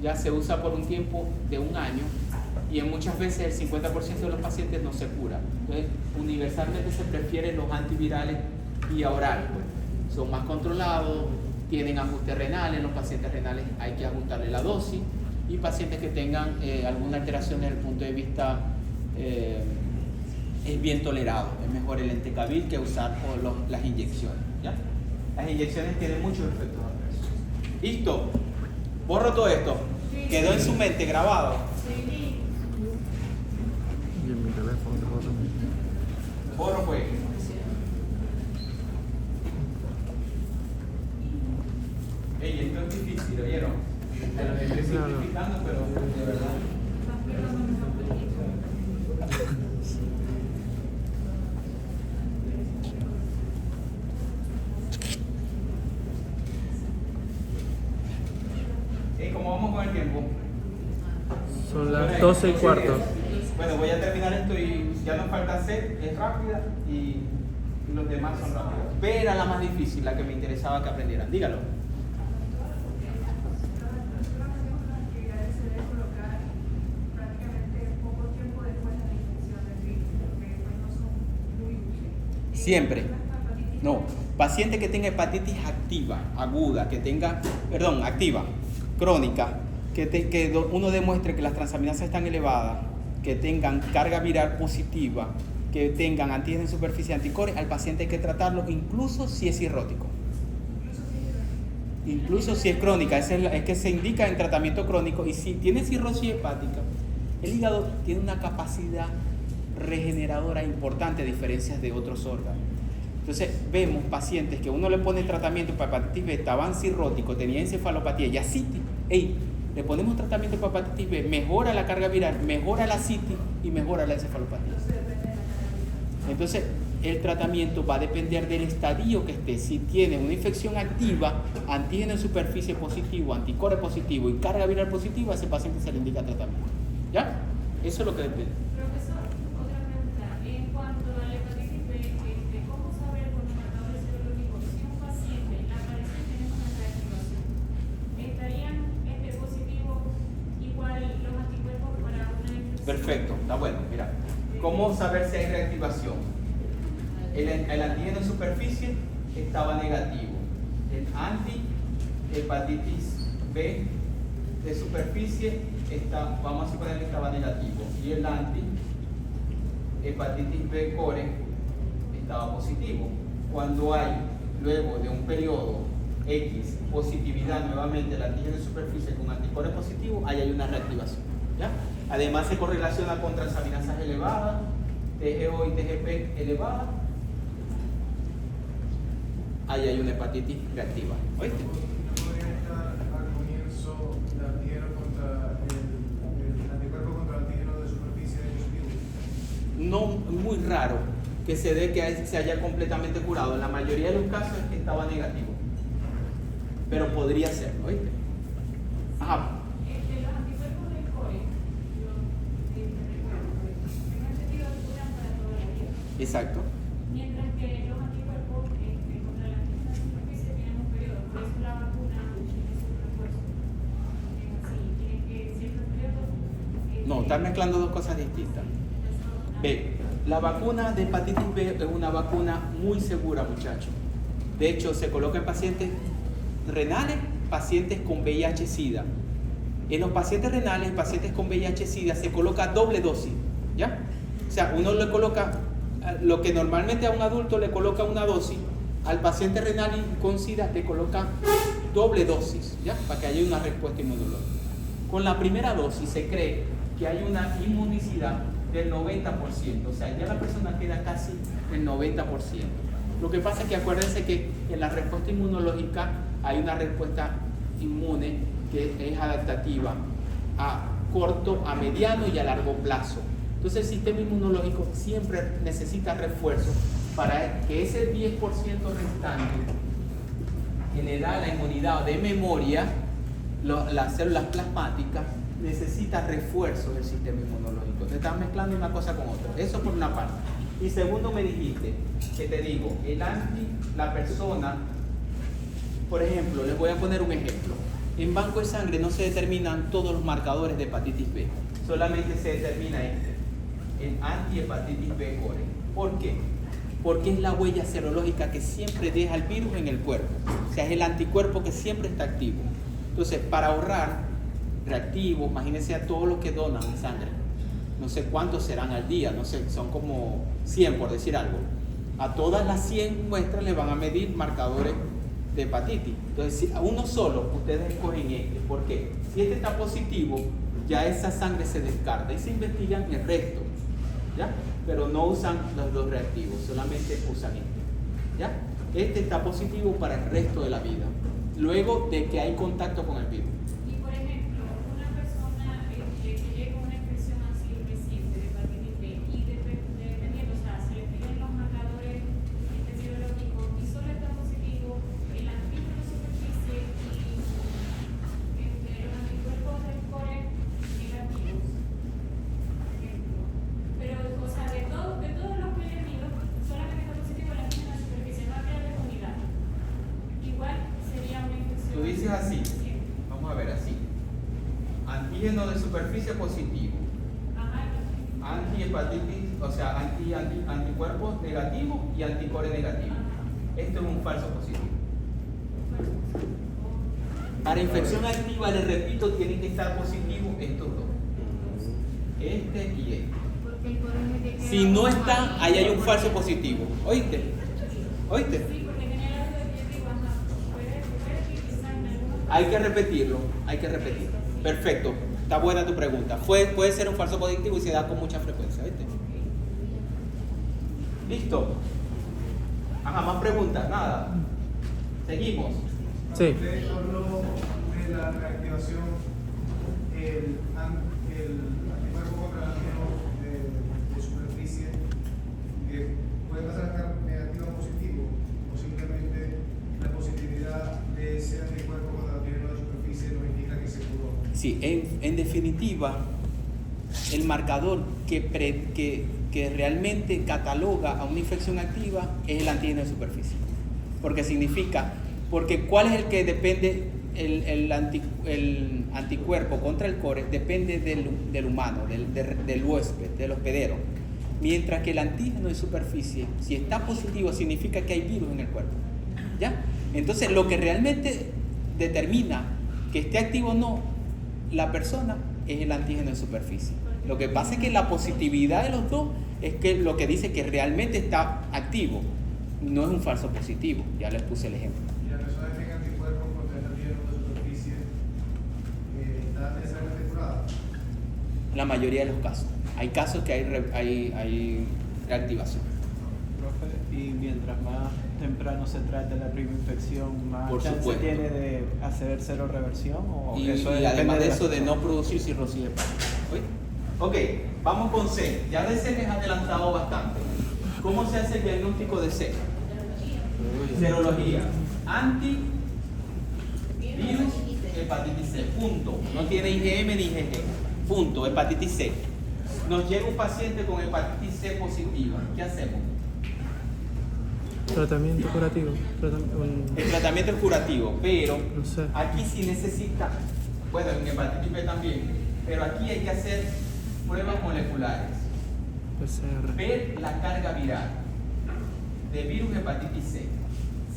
[SPEAKER 1] Ya se usa por un tiempo de 1 año y en muchas veces el 50% de los pacientes no se cura. Entonces, universalmente se prefieren los antivirales vía oral. Son más controlados, tienen ajustes renales. En los pacientes renales hay que ajustarle la dosis, y pacientes que tengan alguna alteración desde el punto de vista es bien tolerado. Es mejor el entecavir que usar las inyecciones, ¿ya? Las inyecciones tienen muchos efectos adversos. ¿Listo? Borro todo esto.
[SPEAKER 3] Sí.
[SPEAKER 1] Quedó en su mente grabado.
[SPEAKER 3] Sí.
[SPEAKER 4] Y en mi teléfono te puedo también.
[SPEAKER 1] Borro pues. Ey, esto es difícil, ¿oyeron? Te lo estoy simplificando, pero de verdad. ¿Cómo vamos con el tiempo?
[SPEAKER 4] Son las 12:15.
[SPEAKER 1] Bueno, voy a terminar esto y ya nos falta C, es rápida, y los demás son rápidos. B era la más difícil, la que me interesaba que aprendieran. Dígalo. Siempre. No. Paciente que tenga hepatitis activa, aguda, que tenga, activa, crónica, que uno demuestre que las transaminasas están elevadas, que tengan carga viral positiva, que tengan antígenos en superficie anticuerpos, al paciente hay que tratarlo incluso si es cirrótico. Incluso si es crónica, es que se indica en tratamiento crónico. Y si tiene cirrosis hepática, el hígado tiene una capacidad regeneradora importante a diferencia de otros órganos. Entonces vemos pacientes que uno le pone tratamiento para hepatitis B, estaban cirróticos, tenían encefalopatía y ascitis. Le ponemos tratamiento para hepatitis B, mejora la carga viral, mejora la ascitis y mejora la encefalopatía. Entonces el tratamiento va a depender del estadio que esté. Si tiene una infección activa, antígeno en superficie positivo, anticuerpo positivo y carga viral positiva, a ese paciente se le indica tratamiento. ¿Ya? Eso es lo que depende.
[SPEAKER 3] Profesor, otra pregunta. En cuanto a la hepatitis B, ¿cómo saber con el marcador serológico si un paciente aparece teniendo una reactivación? ¿Estarían positivo igual los anticuerpos para una infección?
[SPEAKER 1] Perfecto, está bueno. Mira, ¿cómo saber si hay reactivación? El antígeno en superficie estaba negativo. El anti-hepatitis B de superficie vamos a suponer que estaba negativo. Y el anti-hepatitis B core estaba positivo. Cuando hay, luego de un periodo X, positividad nuevamente, el antígeno en superficie con anticuerpos positivos, ahí hay una reactivación. ¿Ya? Además se correlaciona con transaminasas elevadas, TGO y TGP elevadas. Ahí hay una hepatitis reactiva. ¿Oíste?
[SPEAKER 5] ¿No podría estar al comienzo el antígeno contra el anticuerpo contra el antígeno de superficie positivo?
[SPEAKER 1] No, muy raro que se dé que se haya completamente curado. En la mayoría de los casos es que estaba negativo. Pero podría ser, ¿oíste? Ajá.
[SPEAKER 3] Los anticuerpos del core, tengo entendido que duran para toda la vida.
[SPEAKER 1] Exacto.
[SPEAKER 3] Mientras que los anticuerpos contra la antígeno de superficie tienen un periodo, por eso la vacuna tiene su refuerzo. Sí, tiene que cierto periodo.
[SPEAKER 1] No, están mezclando dos cosas distintas. B, la vacuna de hepatitis B es una vacuna muy segura, muchachos. De hecho, se coloca en pacientes renales, pacientes con VIH-Sida. En los pacientes renales, pacientes con VIH-Sida, se coloca doble dosis, ¿ya? O sea, uno le coloca lo que normalmente a un adulto le coloca una dosis, al paciente renal con SIDA le coloca doble dosis, ¿ya? Para que haya una respuesta inmunológica. Con la primera dosis se cree que hay una inmunicidad del 90%, o sea, ya la persona queda casi el 90%. Lo que pasa es que acuérdense que en la respuesta inmunológica hay una respuesta inmune que es adaptativa a corto, a mediano y a largo plazo. Entonces el sistema inmunológico siempre necesita refuerzos para que ese 10% restante que le da la inmunidad de memoria, las células plasmáticas, necesita refuerzo del sistema inmunológico. Te estás mezclando una cosa con otra. Eso por una parte. Y segundo, me dijiste, que te digo, la persona, por ejemplo, les voy a poner un ejemplo. En banco de sangre no se determinan todos los marcadores de hepatitis B, solamente se determina el antihepatitis B core. ¿Por qué? Porque es la huella serológica que siempre deja el virus en el cuerpo. O sea, es el anticuerpo que siempre está activo. Entonces, para ahorrar reactivos, imagínense a todos los que donan sangre. No sé cuántos serán al día, no sé, son como 100 por decir algo. A todas las 100 muestras le van a medir marcadores de hepatitis. Entonces, si a uno solo, ustedes escogen este. ¿Por qué? Si este está positivo, ya esa sangre se descarta y se investigan el resto, ¿ya? Pero no usan los dos reactivos, solamente usan este, ¿ya? Este está positivo para el resto de la vida, luego de que hay contacto con el virus.
[SPEAKER 3] Y por ejemplo, una persona que llega con una infección así reciente de hepatitis B y dependiendo, o sea, se le piden los marcadores serológicos y solo está positivo el antígeno de superficie y los anticuerpos del core negativos, por ejemplo. Pero, o sea, de todos los prevenidos, solamente está positivo el antígeno de superficie, no habría de unidad. Igual sería una infección.
[SPEAKER 1] Tú dices así, vamos a ver así. Antígeno de superficie positivo, antihepatitis, o sea, anticuerpos negativos y anticore negativo. Esto es un falso positivo. Para infección activa, les repito, tienen que estar positivos estos dos. Este y este.
[SPEAKER 3] Porque el core es de que
[SPEAKER 1] Si no está, ahí hay un falso positivo. ¿Oíste? ¿Oíste?
[SPEAKER 3] Sí, porque tiene el auto de que digo, ajá, puede utilizar en algunos.
[SPEAKER 1] Hay que repetirlo, hay que repetirlo. Perfecto, está buena tu pregunta. Puede ser un falso positivo y se da con mucha frecuencia, ¿viste? ¿Listo? Ajá, más preguntas, nada. Seguimos.
[SPEAKER 4] Sí.
[SPEAKER 5] Usted habló de la reactivación, el anticuerpo contra el antígeno de superficie, que puede pasar a estar negativo o positivo, o simplemente la positividad de ese anticuerpo contra el antígeno de superficie nos indica que se curó.
[SPEAKER 1] Sí, en definitiva, el marcador que realmente cataloga a una infección activa es el antígeno de superficie. Porque ¿cuál es el que depende? El anticuerpo contra el core depende del humano, del huésped, del hospedero. Mientras que el antígeno de superficie, si está positivo, significa que hay virus en el cuerpo, ¿ya? Entonces, lo que realmente determina que esté activo o no la persona es el antígeno de superficie. Lo que pasa es que la positividad de los dos es que lo que dice que realmente está activo, no es un falso positivo. Ya les puse el ejemplo.
[SPEAKER 5] Y la persona que tenga anticuerpos contra el antígeno de superficie está necesariamente curada.
[SPEAKER 1] La mayoría de los casos. Hay casos que hay reactivación.
[SPEAKER 2] Profe, y mientras más temprano se trate la primera infección, más
[SPEAKER 1] Por
[SPEAKER 2] chance
[SPEAKER 1] supuesto.
[SPEAKER 2] tiene de hacer cero reversión. O
[SPEAKER 1] Y
[SPEAKER 2] depende
[SPEAKER 1] además de
[SPEAKER 2] la
[SPEAKER 1] eso, de
[SPEAKER 2] persona.
[SPEAKER 1] no producir cirrosis hepática. ¿Oíste? Ok, vamos con C. Ya de C les he adelantado bastante. ¿Cómo se hace el diagnóstico de C? Serología. Antivirus hepatitis C. Punto. No tiene IgM ni IgG. Punto. Hepatitis C. Nos llega un paciente con hepatitis C positiva. ¿Qué hacemos?
[SPEAKER 4] Tratamiento curativo.
[SPEAKER 1] El tratamiento es curativo, pero
[SPEAKER 4] No sé.
[SPEAKER 1] aquí sí necesita, bueno, en hepatitis B también, pero aquí hay que hacer pruebas moleculares.
[SPEAKER 4] PCR.
[SPEAKER 1] Ver la carga viral de virus hepatitis C.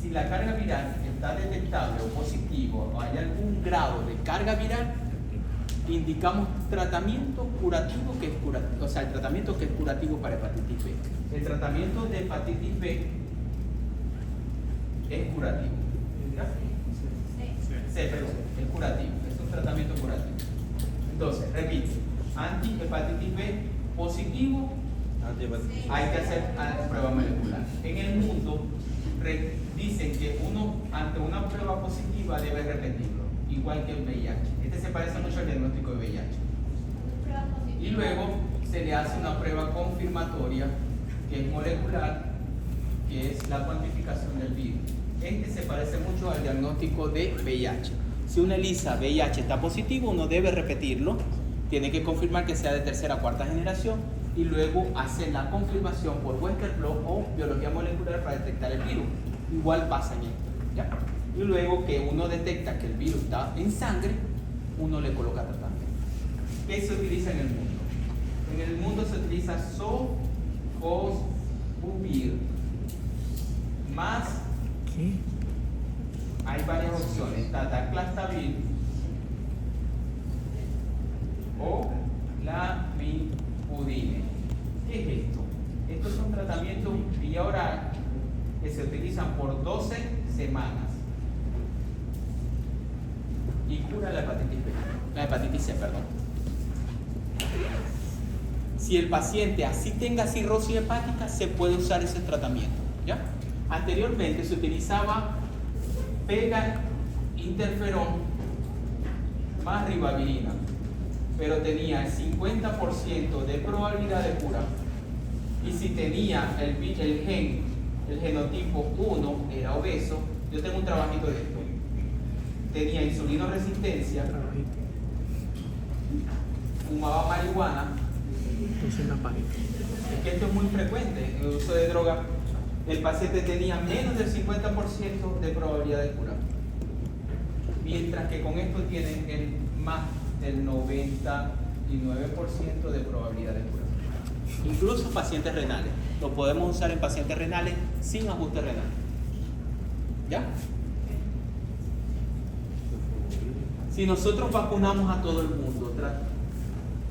[SPEAKER 1] Si la carga viral está detectable o positivo o hay algún grado de carga viral, indicamos tratamiento curativo que es curativo, o sea, el tratamiento que es curativo para hepatitis B. El tratamiento de hepatitis B es curativo. ¿Ya? C, perdón, es curativo, es un tratamiento curativo. Entonces, repito, antihepatitis B positivo, hay que hacer prueba molecular. En el mundo dicen que uno ante una prueba positiva debe repetirlo, igual que el VIH. Este se parece mucho al diagnóstico de VIH. Y luego se le hace una prueba confirmatoria que es molecular, que es la cuantificación del virus. Este se parece mucho al diagnóstico de VIH. Si una ELISA VIH está positivo, uno debe repetirlo tiene que confirmar que sea de tercera o cuarta generación y luego hace la confirmación por Western blot o biología molecular para detectar el virus. Igual pasa en esto, ¿ya? Y luego que uno detecta que el virus está en sangre, uno le coloca tratamiento. ¿Qué se utiliza en el mundo? En el mundo se utiliza sofosbuvir más, hay varias opciones, tadalafil o lamivudine. ¿Qué es esto? Estos son tratamientos vía oral que se utilizan por 12 semanas y cura la hepatitis C, perdón. Si el paciente así tenga cirrosis hepática, se puede usar ese tratamiento, ¿ya? Anteriormente se utilizaba pega interferón más ribavirina, pero tenía el 50% de probabilidad de cura. Y si tenía el genotipo 1, era obeso. Yo tengo un trabajito de esto. Tenía insulinoresistencia, fumaba marihuana. Es que esto es muy frecuente, el uso de droga. El paciente tenía menos del 50% de probabilidad de cura. Mientras que con esto tienen el más del 99% de probabilidad de cura. Incluso pacientes renales. Lo podemos usar en pacientes renales sin ajuste renal. ¿Ya? Si nosotros vacunamos a todo el mundo,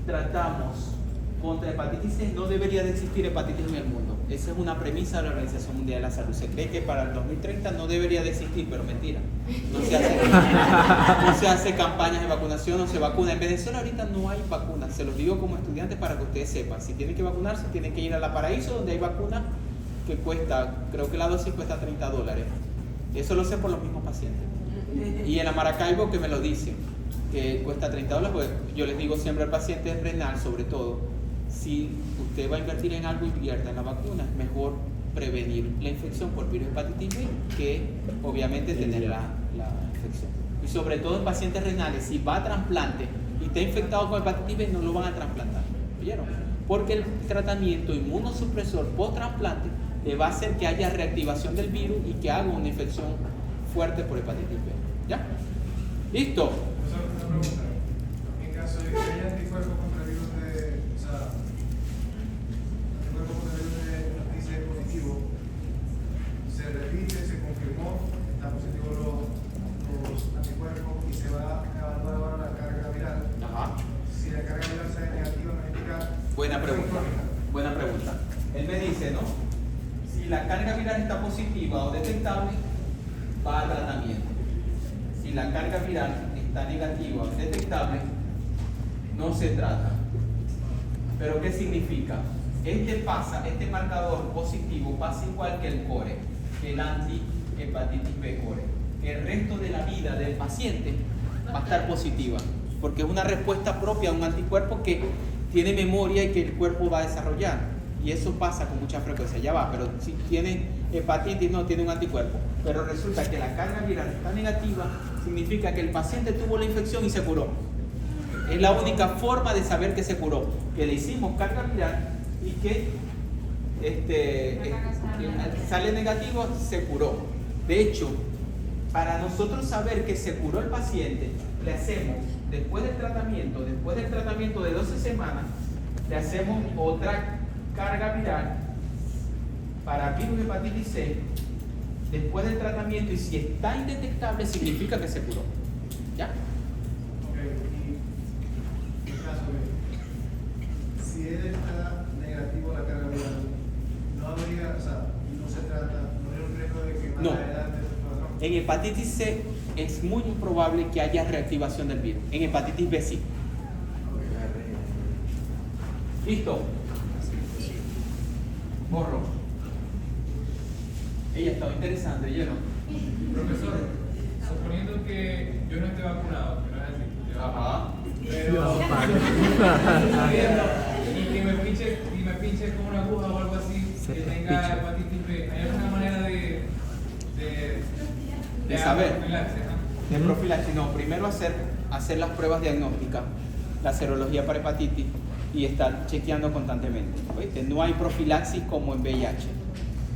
[SPEAKER 1] tratamos contra hepatitis C, no debería de existir hepatitis en el mundo. Esa es una premisa de la Organización Mundial de la Salud. Se cree que para el 2030 no debería de existir, pero mentira. No se hace campañas de vacunación, no se vacuna. En Venezuela ahorita no hay vacunas. Se los digo como estudiantes para que ustedes sepan. Si tienen que vacunarse, tienen que ir a La Paraíso, donde hay vacuna que cuesta, creo que la dosis cuesta $30. Eso lo sé por los mismos pacientes. Y en la Maracaibo que me lo dicen, que cuesta $30, pues yo les digo siempre al paciente renal, sobre todo, si usted va a invertir en algo, invierta en la vacuna. Es mejor prevenir la infección por virus hepatitis B que obviamente tener la infección. Y sobre todo en pacientes renales, si va a trasplante y está infectado con hepatitis B, no lo van a trasplantar. ¿Vieron? Porque el tratamiento inmunosupresor post-trasplante le va a hacer que haya reactivación del virus y que haga una infección fuerte por hepatitis B. ¿Ya? ¿Listo?
[SPEAKER 5] Una pregunta. En caso de que haya anticuerpos contra el virus de, anticuerpos contra el virus de hepatitis C positivo, se repite, se confirmó, está positivo los anticuerpos y se va a evaluar ahora la carga viral.
[SPEAKER 1] Ajá.
[SPEAKER 5] Si la carga viral sale negativa, no indica.
[SPEAKER 1] Buena pregunta. Buena pregunta. Él me dice, ¿no? Si la carga viral está positiva o detectable, va a tratamiento. Si la carga viral está negativa o detectable, no se trata. ¿Pero qué significa? Este marcador positivo pasa igual que el core, que el anti-hepatitis B core. Que el resto de la vida del paciente va a estar positiva, porque es una respuesta propia a un anticuerpo que tiene memoria y que el cuerpo va a desarrollar. Y eso pasa con mucha frecuencia, ya va, pero si tiene hepatitis no tiene un anticuerpo, pero resulta que la carga viral está negativa, significa que el paciente tuvo la infección y se curó. Es la única forma de saber que se curó, que le hicimos carga viral y que sale negativo, se curó. De hecho, para nosotros saber que se curó el paciente, le hacemos, después del tratamiento de 12 semanas, le hacemos otra carga viral para virus hepatitis C después del tratamiento, y si está indetectable significa que se curó. ¿Ya?
[SPEAKER 5] Ok, y en caso de, si él está negativo a la carga viral, no habría, no se trata, no hay un riesgo de que más
[SPEAKER 1] No.
[SPEAKER 5] adelante se pueda.
[SPEAKER 1] En hepatitis C es muy improbable que haya reactivación del virus. En hepatitis B sí. ¿Listo? Borro. Ella estaba interesante, ¿yo no?
[SPEAKER 8] Profesor, suponiendo que yo no esté vacunado, que no es así, yo-
[SPEAKER 1] Ajá.
[SPEAKER 8] pero y que me pinche con una aguja o algo así, que tenga hepatitis B, ¿hay alguna manera de
[SPEAKER 1] De saber.
[SPEAKER 8] profilaxis, ¿no?
[SPEAKER 1] De profilaxis, no. Primero hacer las pruebas diagnósticas la serología para hepatitis y estar chequeando constantemente. ¿Oíste? No hay profilaxis como en VIH.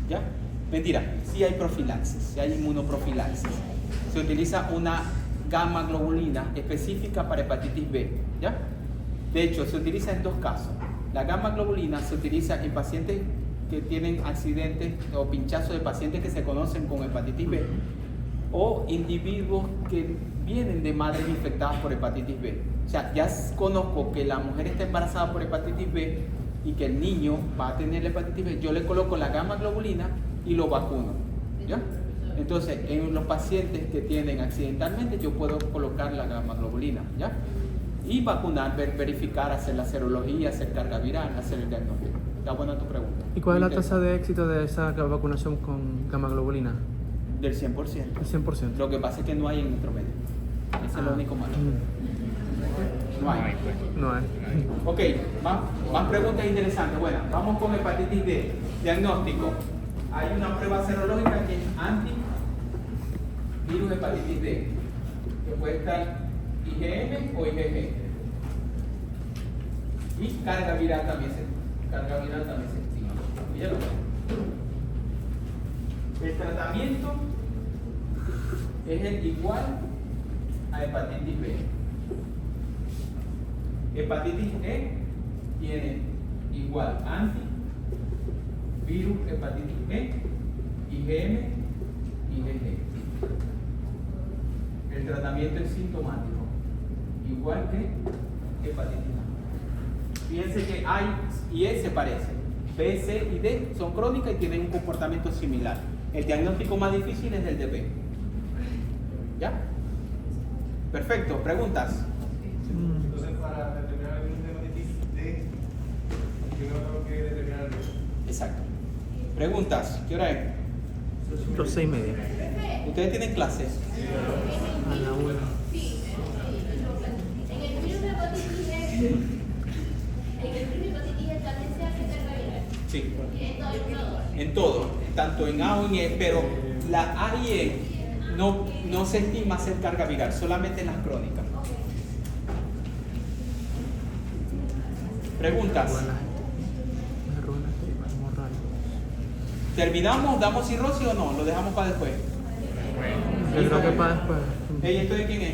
[SPEAKER 1] ¿Ya? Mentira, sí hay profilaxis, sí hay inmunoprofilaxis. Se utiliza una gamma globulina específica para hepatitis B. ¿Ya? De hecho, se utiliza en dos casos. La gamma globulina se utiliza en pacientes que tienen accidentes o pinchazos de pacientes que se conocen con hepatitis B o individuos que vienen de madres infectadas por hepatitis B. O sea, ya conozco que la mujer está embarazada por hepatitis B y que el niño va a tener la hepatitis B. Yo le coloco la gamma globulina y lo vacuno. ¿Ya? Entonces, en los pacientes que tienen accidentalmente, yo puedo colocar la gamma globulina. ¿Ya? Y vacunar, verificar, hacer la serología, hacer carga viral, hacer el diagnóstico. Está buena tu pregunta.
[SPEAKER 4] ¿Y cuál es la tasa de éxito de esa vacunación con gamma globulina?
[SPEAKER 1] Del 100%.
[SPEAKER 4] El 100%.
[SPEAKER 1] Lo que pasa es que no hay en nuestro medio. Ese es lo único malo. No hay.
[SPEAKER 4] No hay.
[SPEAKER 1] Ok, más preguntas interesantes. Bueno, vamos con hepatitis D. Diagnóstico. Hay una prueba serológica que es antivirus hepatitis D, que puede estar IgM o IgG. Y carga viral también se estima. ¿Vieron? El tratamiento es el igual a hepatitis B. Hepatitis E tiene igual antivirus hepatitis E, IgM, IgG. El tratamiento es sintomático, igual que hepatitis A. Fíjense que A y E se parecen. B, C y D son crónicas y tienen un comportamiento similar. El diagnóstico más difícil es el de B. ¿Ya? Perfecto. ¿Preguntas?
[SPEAKER 5] Entonces, para determinar el virus de hepatitis D, primero tengo que determinar el virus.
[SPEAKER 1] Exacto. ¿Preguntas? ¿Qué hora es?
[SPEAKER 4] Los 6:30.
[SPEAKER 1] ¿Ustedes tienen clases?
[SPEAKER 4] A la 1.
[SPEAKER 7] En el virus de hepatitis también se hace carga viral.
[SPEAKER 1] Sí.
[SPEAKER 7] En
[SPEAKER 1] En todo, tanto en A o en E, pero la A y E no se estima hacer carga viral, solamente en las crónicas. ¿Preguntas? ¿Terminamos? ¿Damos cirrosis o no? ¿Lo dejamos para después?
[SPEAKER 4] Yo creo que para después.
[SPEAKER 1] ¿Esto de quién es?